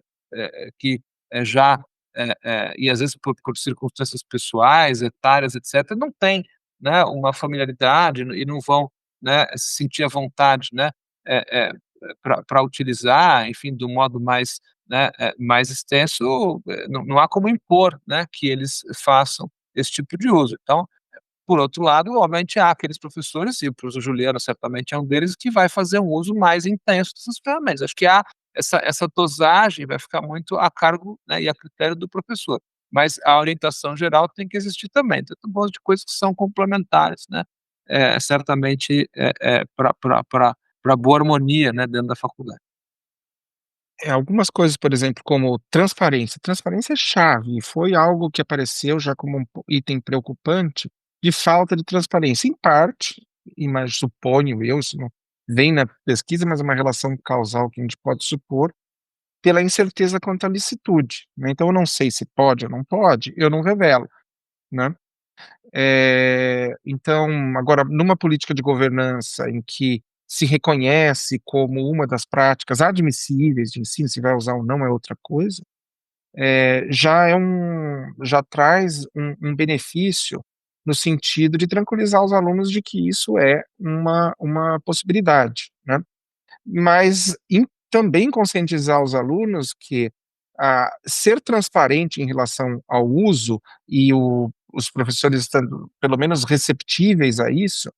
que, já, e às vezes por circunstâncias pessoais, etárias, etcétera, não têm, né, uma familiaridade e não vão, né, se sentir à vontade, né, pra utilizar, enfim, do modo mais, né, mais extenso, não há como impor, né, que eles façam esse tipo de uso. Então, por outro lado, obviamente, há aqueles professores, e o professor Juliano certamente é um deles, que vai fazer um uso mais intenso dessas ferramentas. Acho que há essa dosagem vai ficar muito a cargo, né, e a critério do professor, mas a orientação geral tem que existir também. Então, tem um monte de coisas que são complementares, né, certamente, pra boa harmonia, né, dentro da faculdade. Algumas coisas, por exemplo, como transparência. Transparência é chave, e foi algo que apareceu já como um item preocupante de falta de transparência. Em parte, suponho eu, isso não vem na pesquisa, mas é uma relação causal que a gente pode supor, pela incerteza quanto à licitude, né. Então eu não sei se pode ou não pode, eu não revelo, né. Então, agora, numa política de governança em que se reconhece como uma das práticas admissíveis de ensino, se vai usar ou não é outra coisa, já traz um benefício no sentido de tranquilizar os alunos de que isso é uma possibilidade, né. Mas também conscientizar os alunos que, ser transparente em relação ao uso e os professores estando pelo menos receptíveis a isso,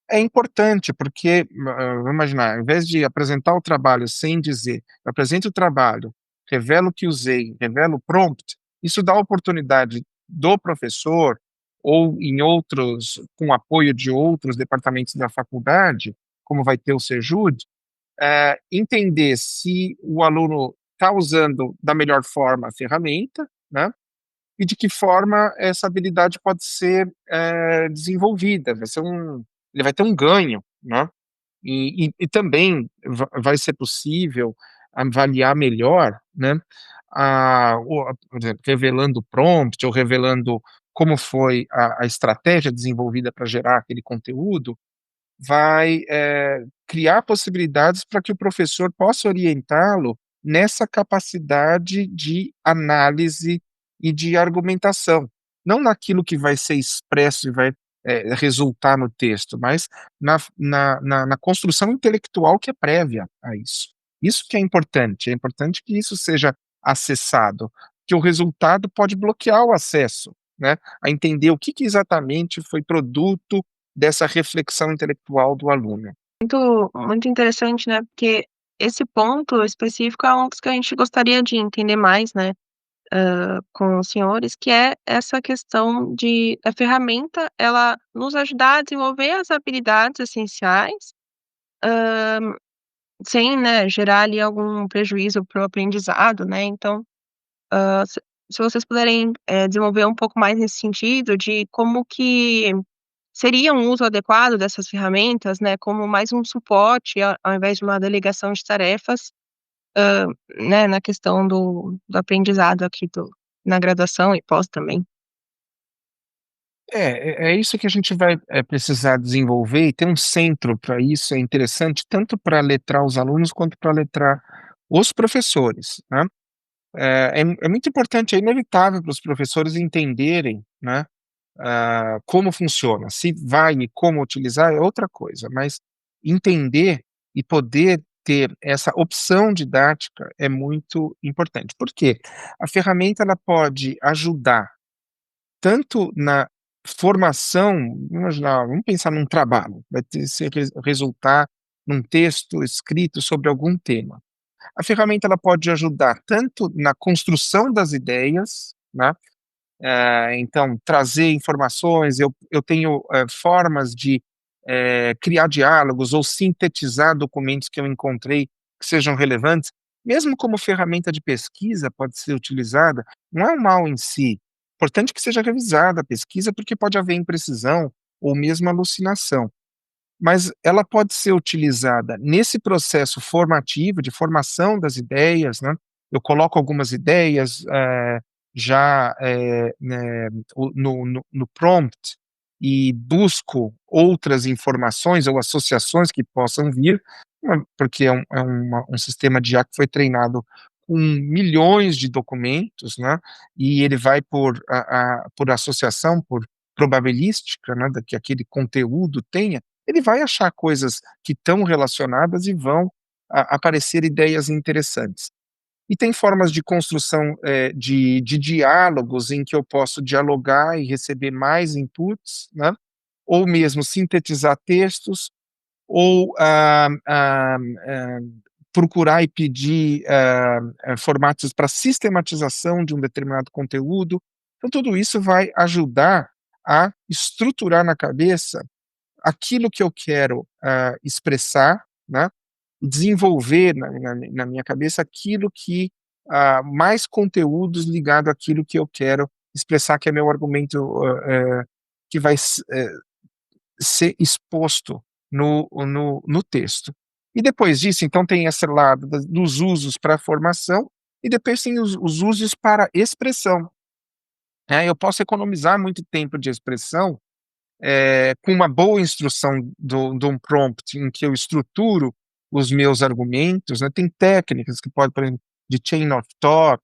é importante, porque, vamos imaginar, ao invés de apresentar o trabalho sem dizer: "Apresente o trabalho, revelo o que usei, revelo o prompt", isso dá a oportunidade do professor ou em outros com apoio de outros departamentos da faculdade, como vai ter o Sejud, entender se o aluno está usando da melhor forma a ferramenta, né, e de que forma essa habilidade pode ser, desenvolvida, ele vai ter um ganho, né, e também vai ser possível avaliar melhor, né, por exemplo, revelando o prompt ou revelando como foi a estratégia desenvolvida para gerar aquele conteúdo, vai, criar possibilidades para que o professor possa orientá-lo nessa capacidade de análise e de argumentação, não naquilo que vai ser expresso e vai, resultar no texto, mas na construção intelectual que é prévia a isso. Isso que é importante que isso seja acessado, que o resultado pode bloquear o acesso, né, a entender o que que exatamente foi produto dessa reflexão intelectual do aluno. Muito interessante, né, porque esse ponto específico é um dos que a gente gostaria de entender mais, né, com os senhores, que é essa questão de a ferramenta, ela nos ajudar a desenvolver as habilidades essenciais, sem, né, gerar ali algum prejuízo para o aprendizado, né. Então, se vocês puderem, desenvolver um pouco mais nesse sentido de como que seria um uso adequado dessas ferramentas, né, como mais um suporte ao invés de uma delegação de tarefas, né, na questão do aprendizado aqui na graduação e pós também. É isso que a gente vai, precisar desenvolver, e ter um centro para isso é interessante, tanto para letrar os alunos quanto para letrar os professores, né. É muito importante, é inevitável para os professores entenderem, né, como funciona. Se vai e como utilizar é outra coisa, mas entender e poder ter essa opção didática é muito importante. Por quê? A ferramenta ela pode ajudar tanto na formação, vamos imaginar, vamos pensar num trabalho, vai ter se resultar num texto escrito sobre algum tema. A ferramenta ela pode ajudar tanto na construção das ideias, né, então trazer informações, eu tenho, formas de, criar diálogos ou sintetizar documentos que eu encontrei que sejam relevantes, mesmo como ferramenta de pesquisa pode ser utilizada, não é um mal em si, importante que seja revisada a pesquisa, porque pode haver imprecisão ou mesmo alucinação. Mas ela pode ser utilizada nesse processo formativo, de formação das ideias, né, eu coloco algumas ideias, já, né, no prompt e busco outras informações ou associações que possam vir, porque um sistema de IA que foi treinado com milhões de documentos, né, e ele vai por associação, por probabilística, né, que aquele conteúdo tenha, ele vai achar coisas que estão relacionadas e vão aparecer ideias interessantes. E tem formas de construção, de diálogos em que eu posso dialogar e receber mais inputs, né, ou mesmo sintetizar textos, ou procurar e pedir formatos para sistematização de um determinado conteúdo. Então, tudo isso vai ajudar a estruturar na cabeça aquilo que eu quero, expressar, né, desenvolver na minha cabeça aquilo que, mais conteúdos ligado àquilo que eu quero expressar, que é meu argumento, que vai ser exposto no texto. E depois disso, então tem esse lado dos usos para formação, e depois tem os usos para expressão, né. Eu posso economizar muito tempo de expressão com uma boa instrução de um prompt em que eu estruturo os meus argumentos, né, tem técnicas que podem, por exemplo, de chain of thought,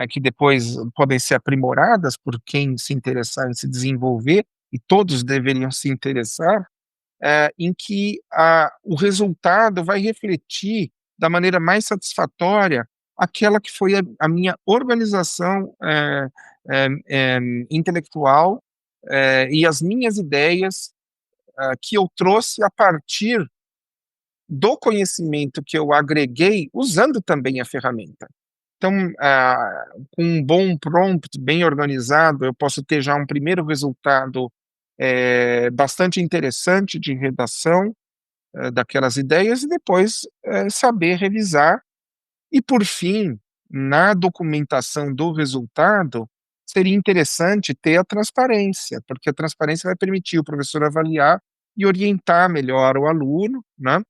que depois podem ser aprimoradas por quem se interessar em se desenvolver, e todos deveriam se interessar, em que o resultado vai refletir da maneira mais satisfatória aquela que foi a minha organização, intelectual, e as minhas ideias, que eu trouxe a partir do conhecimento que eu agreguei usando também a ferramenta. Então, com um bom prompt bem organizado, eu posso ter já um primeiro resultado, bastante interessante de redação, daquelas ideias, e depois, saber revisar. E por fim, na documentação do resultado, seria interessante ter a transparência, porque a transparência vai permitir o professor avaliar e orientar melhor o aluno, né,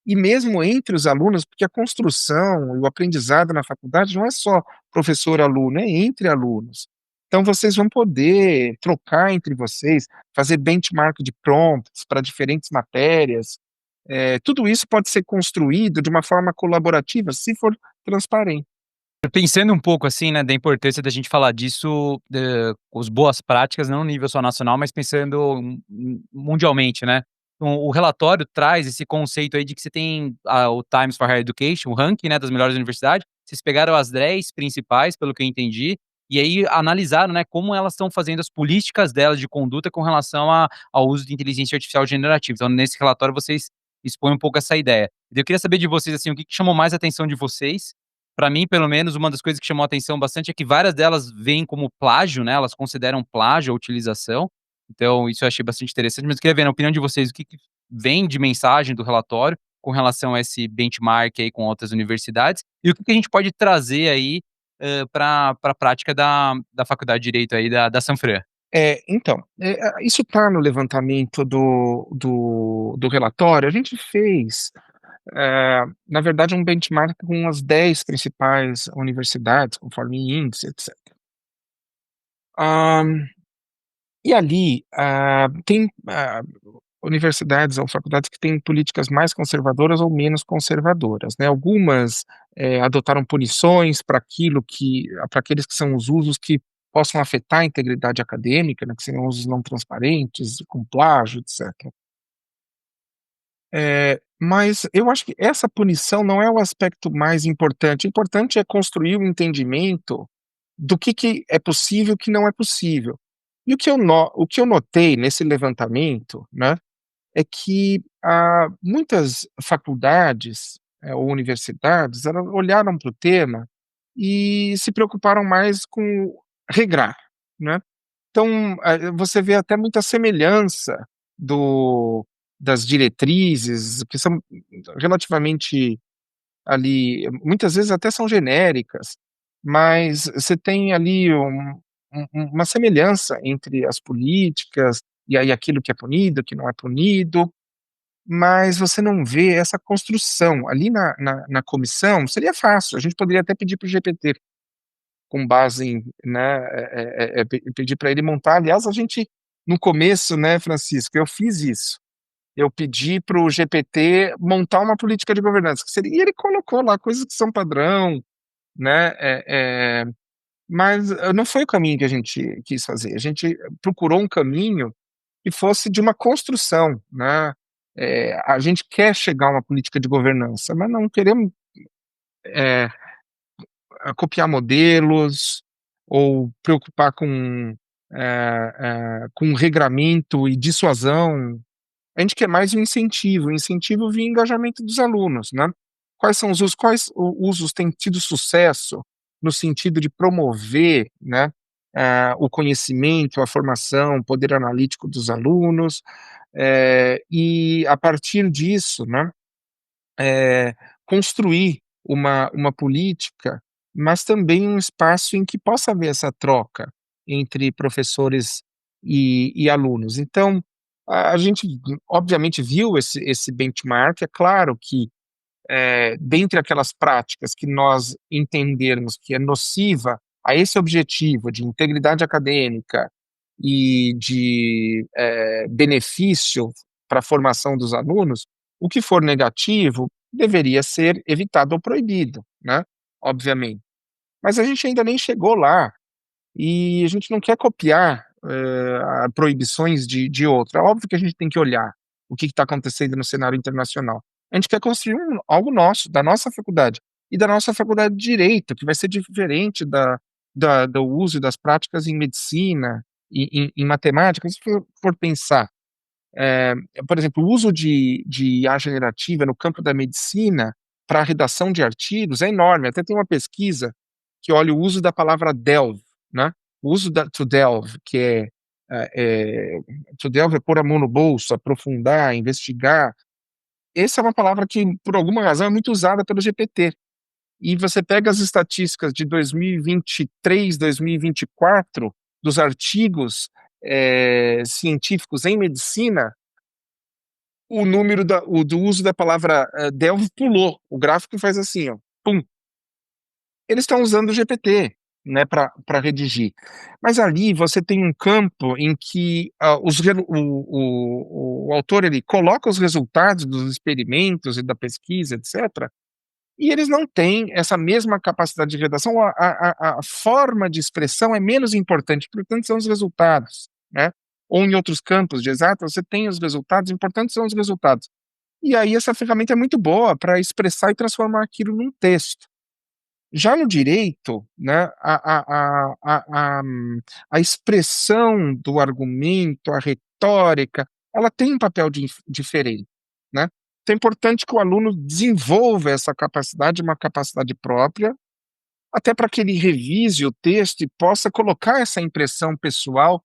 e mesmo entre os alunos, porque a construção e o aprendizado na faculdade não é só professor-aluno, é entre alunos. Então vocês vão poder trocar entre vocês, fazer benchmark de prompts para diferentes matérias, tudo isso pode ser construído de uma forma colaborativa, se for transparente. Pensando um pouco, assim, né, da importância da gente falar disso, os boas práticas, não no nível só nacional, mas pensando mundialmente, né. O relatório traz esse conceito aí de que você tem o Times for Higher Education, o ranking, né, das melhores universidades. Vocês pegaram as 10 principais, pelo que eu entendi, e aí analisaram, né, como elas estão fazendo as políticas delas de conduta com relação ao uso de inteligência artificial generativa. Então, nesse relatório, vocês expõem um pouco essa ideia. Eu queria saber de vocês, assim, o que chamou mais a atenção de vocês. Para mim, pelo menos, uma das coisas que chamou a atenção bastante é que várias delas veem como plágio, né, elas consideram plágio a utilização, então isso eu achei bastante interessante, mas eu queria ver na opinião de vocês, o que vem de mensagem do relatório com relação a esse benchmark aí com outras universidades, e o que a gente pode trazer aí, para a prática da faculdade de Direito aí da Sanfran. Então, isso está no levantamento do relatório, a gente fez, na verdade, um benchmark com as 10 principais universidades, conforme índice, etc. Hã, e ali, tem, universidades ou faculdades que têm políticas mais conservadoras ou menos conservadoras, né. Algumas, adotaram punições para aqueles que são os usos que possam afetar a integridade acadêmica, né, que seriam usos não transparentes, com plágio, etc. Mas eu acho que essa punição não é o aspecto mais importante. O importante é construir um entendimento do que é possível e o que não é possível. E o que eu notei nesse levantamento, né, é que, muitas faculdades, ou universidades, elas olharam para o tema e se preocuparam mais com regrar, né. Então, você vê até muita semelhança do das diretrizes, que são relativamente ali, muitas vezes até são genéricas, mas você tem ali uma semelhança entre as políticas, e aí aquilo que é punido, que não é punido, mas você não vê essa construção. Ali na comissão seria fácil, a gente poderia até pedir para o GPT, com base em, né, pedir para ele montar. Aliás, a gente no começo, né, Francisco, eu fiz isso. Eu pedi para o GPT montar uma política de governança, que seria, e ele colocou lá coisas que são padrão, né, mas não foi o caminho que a gente quis fazer. A gente procurou um caminho que fosse de uma construção, né. A gente quer chegar a uma política de governança, mas não queremos, eh, copiar modelos ou preocupar com regramento e dissuasão. A gente quer mais um incentivo via engajamento dos alunos, né. Quais são os usos, quais o usos têm tido sucesso no sentido de promover, né, o conhecimento, a formação, o poder analítico dos alunos, e a partir disso, né, construir uma política, mas também um espaço em que possa haver essa troca entre professores e alunos. Então, a gente obviamente viu esse benchmark. É claro que, dentre aquelas práticas que nós entendermos que é nociva a esse objetivo de integridade acadêmica e de, benefício para a formação dos alunos, o que for negativo deveria ser evitado ou proibido, né, obviamente. Mas a gente ainda nem chegou lá, e a gente não quer copiar, proibições de outro. É óbvio que a gente tem que olhar o que está acontecendo no cenário internacional. A gente quer construir algo nosso, da nossa faculdade, e da nossa faculdade de direito, que vai ser diferente do uso e das práticas em medicina, em matemática. Se for pensar, eh, por exemplo, o uso de IA generativa no campo da medicina para a redação de artigos é enorme. Até tem uma pesquisa que olha o uso da palavra delve, né, o uso da to delve, que to delve é pôr a mão no bolso, aprofundar, investigar. Essa é uma palavra que, por alguma razão, é muito usada pelo GPT. E você pega as estatísticas de 2023, 2024, dos artigos, científicos em medicina, o número do uso da palavra, delve pulou. O gráfico faz assim, ó, pum. Eles estão usando o GPT, né, para redigir. Mas ali você tem um campo em que, os re o autor, ele coloca os resultados dos experimentos e da pesquisa, etcétera, e eles não têm essa mesma capacidade de redação. A forma de expressão é menos importante, portanto são os resultados, né. Ou em outros campos de exatas, você tem os resultados, importantes são os resultados. E aí essa ferramenta é muito boa para expressar e transformar aquilo num texto. Já no direito, né, a expressão do argumento, a retórica, ela tem um papel diferente, né. Então é importante que o aluno desenvolva essa capacidade, uma capacidade própria, até para que ele revise o texto e possa colocar essa impressão pessoal,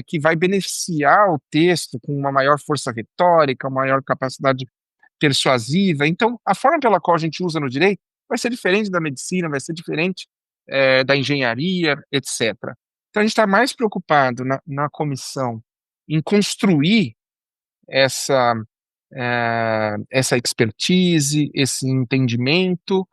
que vai beneficiar o texto com uma maior força retórica, maior capacidade persuasiva. Então, a forma pela qual a gente usa no direito vai ser diferente da medicina, vai ser diferente, da engenharia, etcétera. Então a gente está mais preocupado na comissão em construir essa essa expertise, esse entendimento,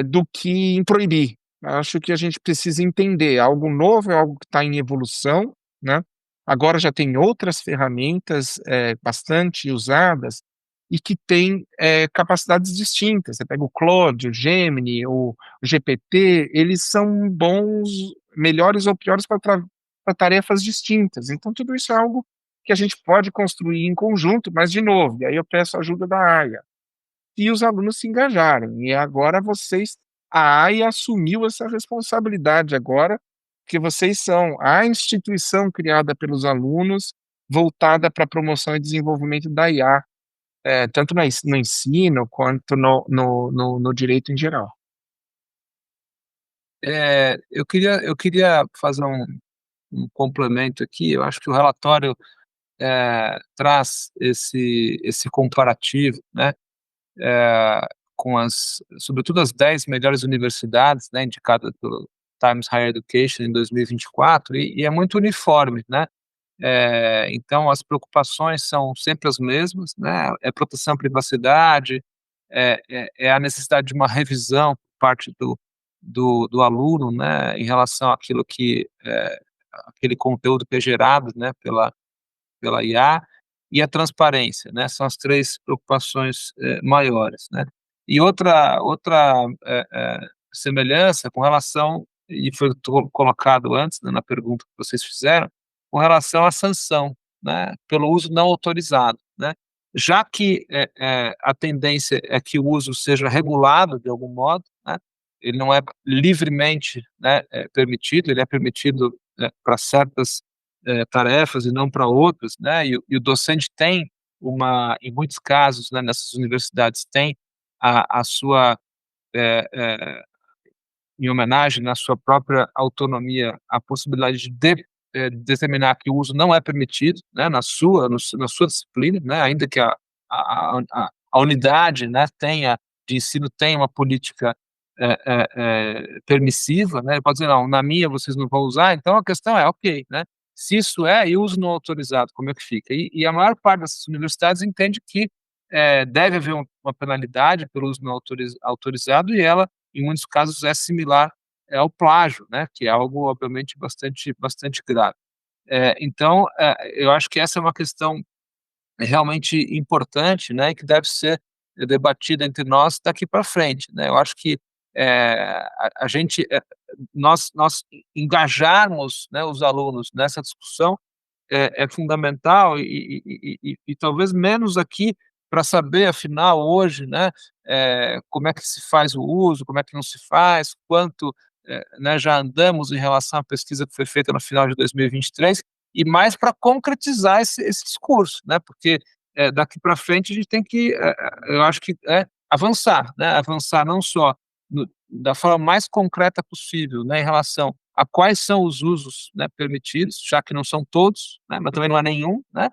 do que em proibir. Acho que a gente precisa entender, algo novo é algo que está em evolução, né, agora já tem outras ferramentas, bastante usadas e que têm, capacidades distintas. Você pega o Claude, o Gemini, o GPT, eles são bons, melhores ou piores para tarefas distintas. Então tudo isso é algo que a gente pode construir em conjunto, mas de novo, e aí eu peço a ajuda da AIA, e os alunos se engajarem. E agora a AIA assumiu essa responsabilidade agora, que vocês são a instituição criada pelos alunos, voltada para a promoção e desenvolvimento da IA, tanto no ensino quanto no direito em geral. Eu queria fazer um complemento aqui. Eu acho que o relatório traz esse comparativo, né, com sobretudo as 10 melhores universidades, né, indicadas pelo Times Higher Education em 2024, e é muito uniforme, né. Então as preocupações são sempre as mesmas, né, é proteção à privacidade, é a necessidade de uma revisão por parte do aluno, né, em relação àquilo aquele conteúdo que é gerado, né, pela IA, e a transparência, né, são as 3 preocupações, maiores, né. E outra semelhança com relação, e foi colocado antes, né, na pergunta que vocês fizeram, com relação à sanção, né, pelo uso não autorizado, né. Já que, a tendência é que o uso seja regulado de algum modo, né, ele não é livremente, né, permitido, ele é permitido, para certas tarefas e não para outras, né, e o docente tem em muitos casos, né, nessas universidades, tem a sua, eh eh, em homenagem na sua própria autonomia, a possibilidade determinar que o uso não é permitido, né, na sua disciplina, né, ainda que a unidade, né, de ensino tenha uma política, permissiva, né, ele pode dizer: "Não, na minha vocês não vão usar", então a questão é: "Ok, né, se isso é, e uso não autorizado, como é que fica?". E a maior parte dessas universidades entende que, deve haver uma penalidade pelo uso não autorizado, e ela, em muitos casos, é similar, ao plágio, né, que é algo obviamente bastante grave. Então, eu acho que essa é uma questão realmente importante, né, e que deve ser debatida entre nós daqui para frente, né. Eu acho que, a gente, nós engajarmos, né, os alunos nessa discussão é fundamental, e talvez menos aqui para saber, afinal, hoje, né, como é que se faz o uso, como é que não se faz, quanto, né, já andamos em relação à pesquisa que foi feita no final de 2023, e mais para concretizar esse discurso, né, porque, daqui para frente a gente tem que, eu acho que avançar, né, avançar não só da forma mais concreta possível, né, em relação a quais são os usos, né, permitidos, já que não são todos, né, mas também não é nenhum, né,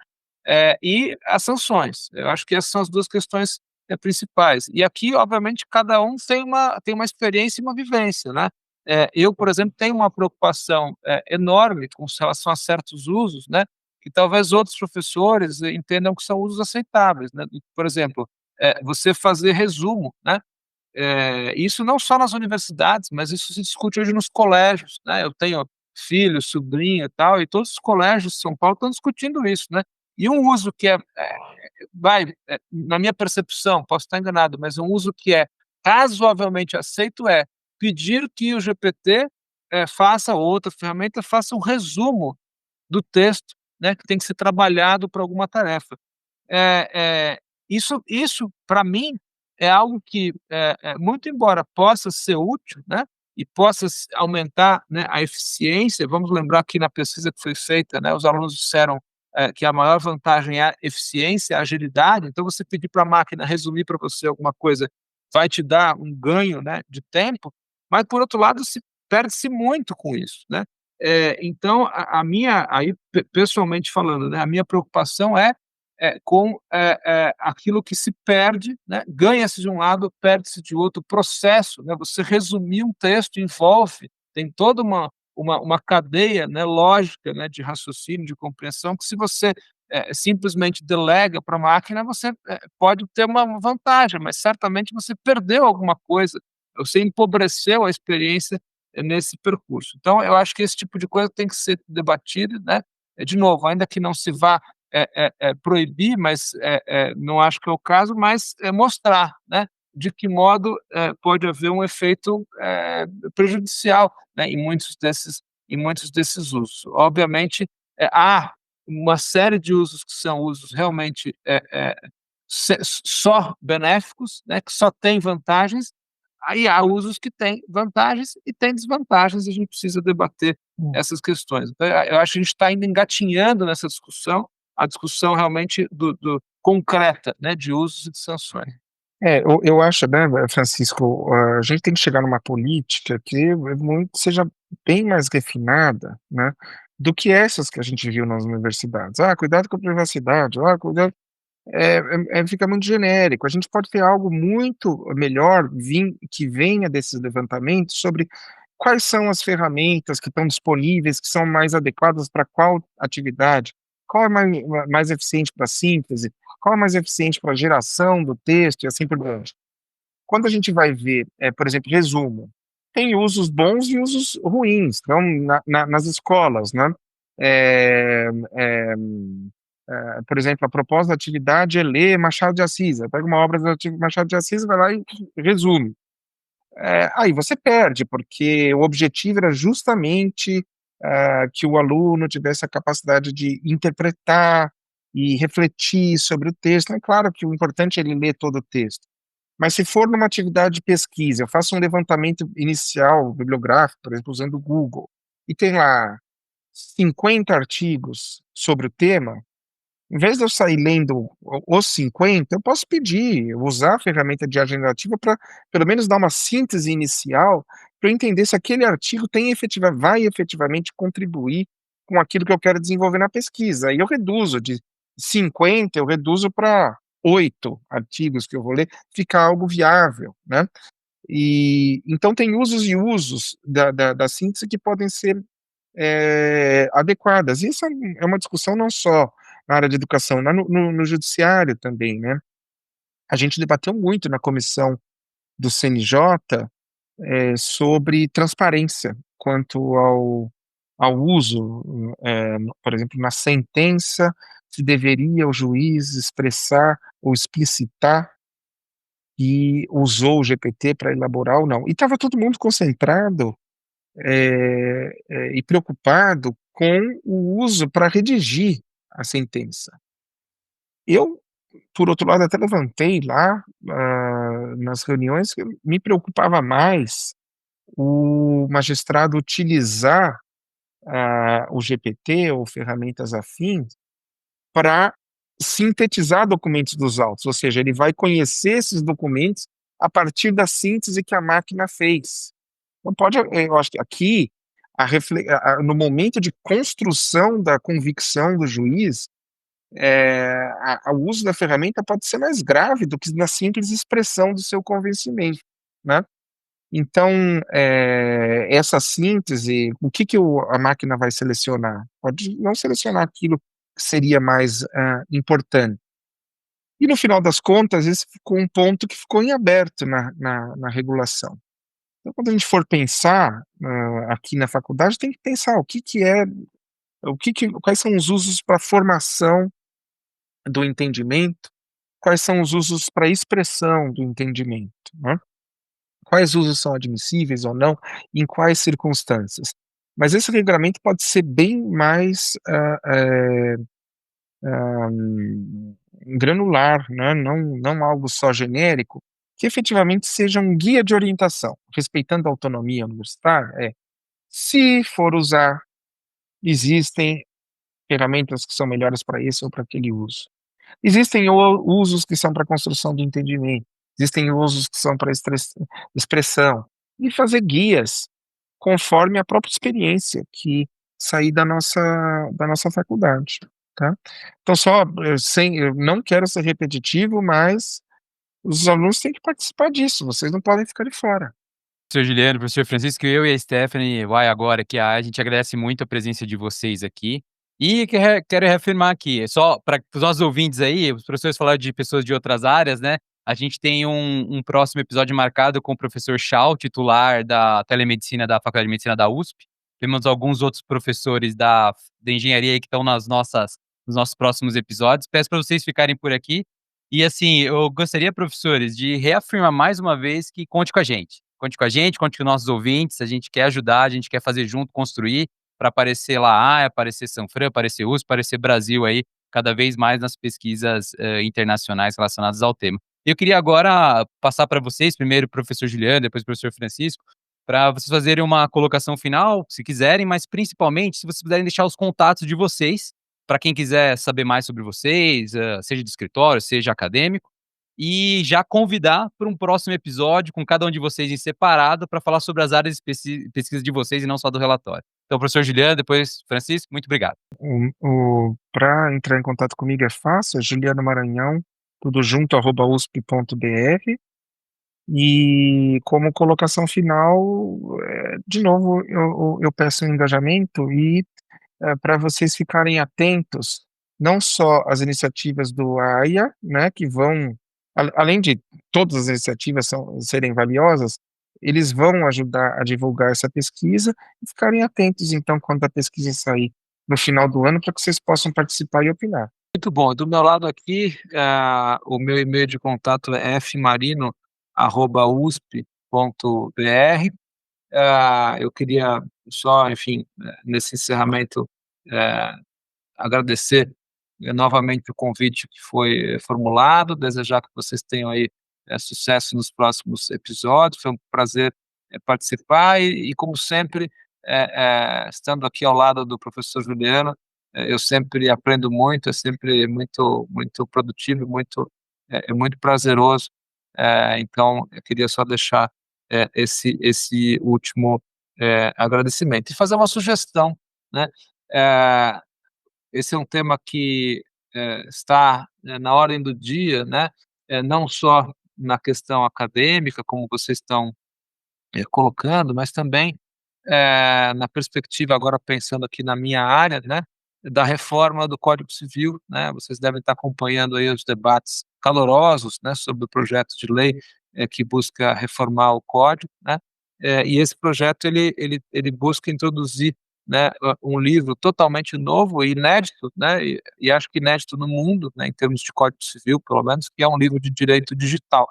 e as sanções. Eu acho que essas são as 2 questões, principais. E aqui, obviamente, cada um tem uma experiência e uma vivência, né. Eu, por exemplo, tenho uma preocupação, enorme com relação a certos usos, né, que talvez outros professores entendam que são usos aceitáveis, né. Por exemplo, você fazer resumo, né, isso não só nas universidades, mas isso se discute hoje nos colégios, né. Eu tenho filho, sobrinho e tal, e todos os colégios de São Paulo estão discutindo isso, né. E um uso que na minha percepção, posso estar enganado, mas um uso que é razoavelmente aceito é pedir que o GPT, faça, ou outra ferramenta, faça um resumo do texto, né, que tem que ser trabalhado para alguma tarefa. Eh isso para mim é algo que, muito embora possa ser útil, né, e possa aumentar, né, a eficiência. Vamos lembrar que na pesquisa que foi feita, né, os alunos disseram, que a maior vantagem é a eficiência, a agilidade. Então você pedir para a máquina resumir para você alguma coisa vai te dar um ganho, né, de tempo, mas por outro lado se perde-se muito com isso, né. Então a minha, aí pessoalmente falando, né, a minha preocupação com, aquilo que se perde, né, ganha-se de um lado, perde-se de outro. O processo, né, você resumir um texto envolve, tem toda uma cadeia, né, lógica, né, de raciocínio, de compreensão, que se você, simplesmente delega para a máquina, você pode ter uma vantagem, mas certamente você perdeu alguma coisa, você empobreceu a experiência nesse percurso. Então, eu acho que esse tipo de coisa tem que ser debatido, né? De novo, ainda que não se vá proibir, mas não acho que é o caso, mas mostrar, né, de que modo pode haver um efeito prejudicial, né, em muitos desses usos. Obviamente, há uma série de usos que são usos realmente só benéficos, né, que só têm vantagens, aí há usos que têm vantagens e têm desvantagens, e a gente precisa debater essas questões. Então, eu acho que a gente está ainda engatinhando nessa discussão, a discussão realmente concreta, né, de usos e de sanções. Eu acho, né, Francisco, a gente tem que chegar numa política que seja bem mais refinada, né, do que essas que a gente viu nas universidades. Ah, cuidado com a privacidade, ah, cuidado. Fica muito genérico. A gente pode ter algo muito melhor que venha desses levantamentos sobre quais são as ferramentas que estão disponíveis, que são mais adequadas para qual atividade, qual é mais eficiente para síntese, qual é mais eficiente para geração do texto e assim por diante. Quando a gente vai ver, por exemplo, resumo, tem usos bons e usos ruins, então, nas escolas, né? É, é, por exemplo, a proposta da atividade é ler Machado de Assis. Aí pega uma obra do Machado de Assis, vai lá e resume. Aí você perde, porque o objetivo era justamente que o aluno tivesse a capacidade de interpretar e refletir sobre o texto. É claro que o importante é ele ler todo o texto. Mas se for numa atividade de pesquisa, eu faço um levantamento inicial bibliográfico, por exemplo, usando o Google, e tem lá 50 artigos sobre o tema, em vez de eu sair lendo os 50, eu posso pedir, usar a ferramenta de generativa para pelo menos dar uma síntese inicial, para eu entender se aquele artigo vai efetivamente contribuir com aquilo que eu quero desenvolver na pesquisa. Aí eu reduzo de 50, eu reduzo para 8 artigos que eu vou ler, fica algo viável, né? E então tem usos e usos da síntese que podem ser adequadas. Isso é uma discussão não só na área de educação, no judiciário também, né? A gente debateu muito na comissão do CNJ sobre transparência quanto ao uso, por exemplo, na sentença, se deveria o juiz expressar ou explicitar que usou o GPT para elaborar ou não. E estava todo mundo concentrado e preocupado com o uso para redigir a sentença. Eu, por outro lado, até levantei lá nas reuniões que me preocupava mais o magistrado utilizar o GPT ou ferramentas afins para sintetizar documentos dos autos, ou seja, ele vai conhecer esses documentos a partir da síntese que a máquina fez. Não pode, eu acho que aqui, no momento de construção da convicção do juiz, o uso da ferramenta pode ser mais grave do que na simples expressão do seu convencimento, né? Então, essa síntese, o que a máquina vai selecionar? Pode não selecionar aquilo que seria mais importante. E no final das contas, esse ficou um ponto que ficou em aberto na regulação. Então, quando a gente for pensar aqui na faculdade, tem que pensar quais são os usos para formação do entendimento, quais são os usos para expressão do entendimento, né? Quais usos são admissíveis ou não, em quais circunstâncias. Mas esse regulamento pode ser bem mais granular, né? Não algo só genérico, que efetivamente seja um guia de orientação, respeitando a autonomia universitária. Se for usar, existem ferramentas que são melhores para esse ou para aquele uso. Existem usos que são para construção do entendimento, existem usos que são para expressão, e fazer guias conforme a própria experiência que sair da nossa faculdade, tá? Então eu não quero ser repetitivo, mas os alunos têm que participar disso, vocês não podem ficar de fora. Professor Juliano, professor Francisco, eu e a Stephanie vai agora que a gente agradece muito a presença de vocês aqui. E quero reafirmar aqui, só para os nossos ouvintes aí, os professores falaram de pessoas de outras áreas, né, a gente tem um próximo episódio marcado com o professor Schau, titular da telemedicina da Faculdade de Medicina da USP. Temos alguns outros professores da engenharia aí que estão nos nossos próximos episódios. Peço para vocês ficarem por aqui. E assim, eu gostaria, professores, de reafirmar mais uma vez que conte com a gente. Conte com a gente, conte com os nossos ouvintes, a gente quer ajudar, a gente quer fazer junto, construir para aparecer lá AIA, aparecer Sanfran, aparecer USP, aparecer Brasil aí, cada vez mais nas pesquisas internacionais relacionadas ao tema. Eu queria agora passar para vocês, primeiro o professor Juliano, depois o professor Francisco, para vocês fazerem uma colocação final, se quiserem, mas principalmente se vocês puderem deixar os contatos de vocês, para quem quiser saber mais sobre vocês, seja de escritório, seja acadêmico, e já convidar para um próximo episódio com cada um de vocês em separado para falar sobre as áreas de pesquisa de vocês e não só do relatório. Então, professor Juliano, depois Francisco, muito obrigado. Para entrar em contato comigo é fácil, é Juliano Maranhão, tudo junto, @usp.br. E como colocação final, de novo, eu peço um engajamento e para vocês ficarem atentos, não só às iniciativas do AIA, né, que vão, além de todas as iniciativas serem valiosas, eles vão ajudar a divulgar essa pesquisa e ficarem atentos, então, quando a pesquisa sair no final do ano, para que vocês possam participar e opinar. Muito bom. Do meu lado aqui, o meu e-mail de contato é fmarino@usp.br. Eu queria só, enfim, nesse encerramento, eh, agradecer novamente o convite que foi formulado, desejar que vocês tenham aí sucesso nos próximos episódios. Foi um prazer participar e como sempre, estando aqui ao lado do professor Juliano, eu sempre aprendo muito, é sempre muito produtivo, é muito prazeroso. Então, eu queria só deixar esse último agradecimento e fazer uma sugestão, né? Eh, Esse é um tema que está na ordem do dia, né? Não só na questão acadêmica, como vocês estão colocando, mas também na perspectiva, agora pensando aqui na minha área, né, da reforma do Código Civil, né, vocês devem estar acompanhando aí os debates calorosos, né, sobre o projeto de lei que busca reformar o Código, né, e esse projeto ele busca introduzir, né, um livro totalmente novo e inédito, né, e acho que inédito no mundo, né, em termos de Código Civil, pelo menos, que é um livro de direito digital.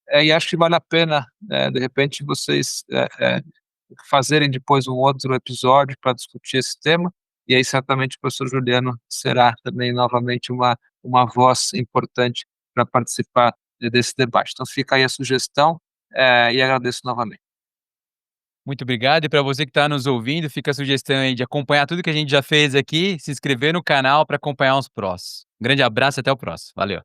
E acho que vale a pena, de repente, vocês fazerem depois um outro episódio para discutir esse tema, e aí certamente o professor Juliano será também novamente uma voz importante para participar desse debate. Então fica aí a sugestão, e agradeço novamente. Muito obrigado. E para você que está nos ouvindo, fica a sugestão aí de acompanhar tudo que a gente já fez aqui, se inscrever no canal para acompanhar os próximos. Um grande abraço e até o próximo. Valeu.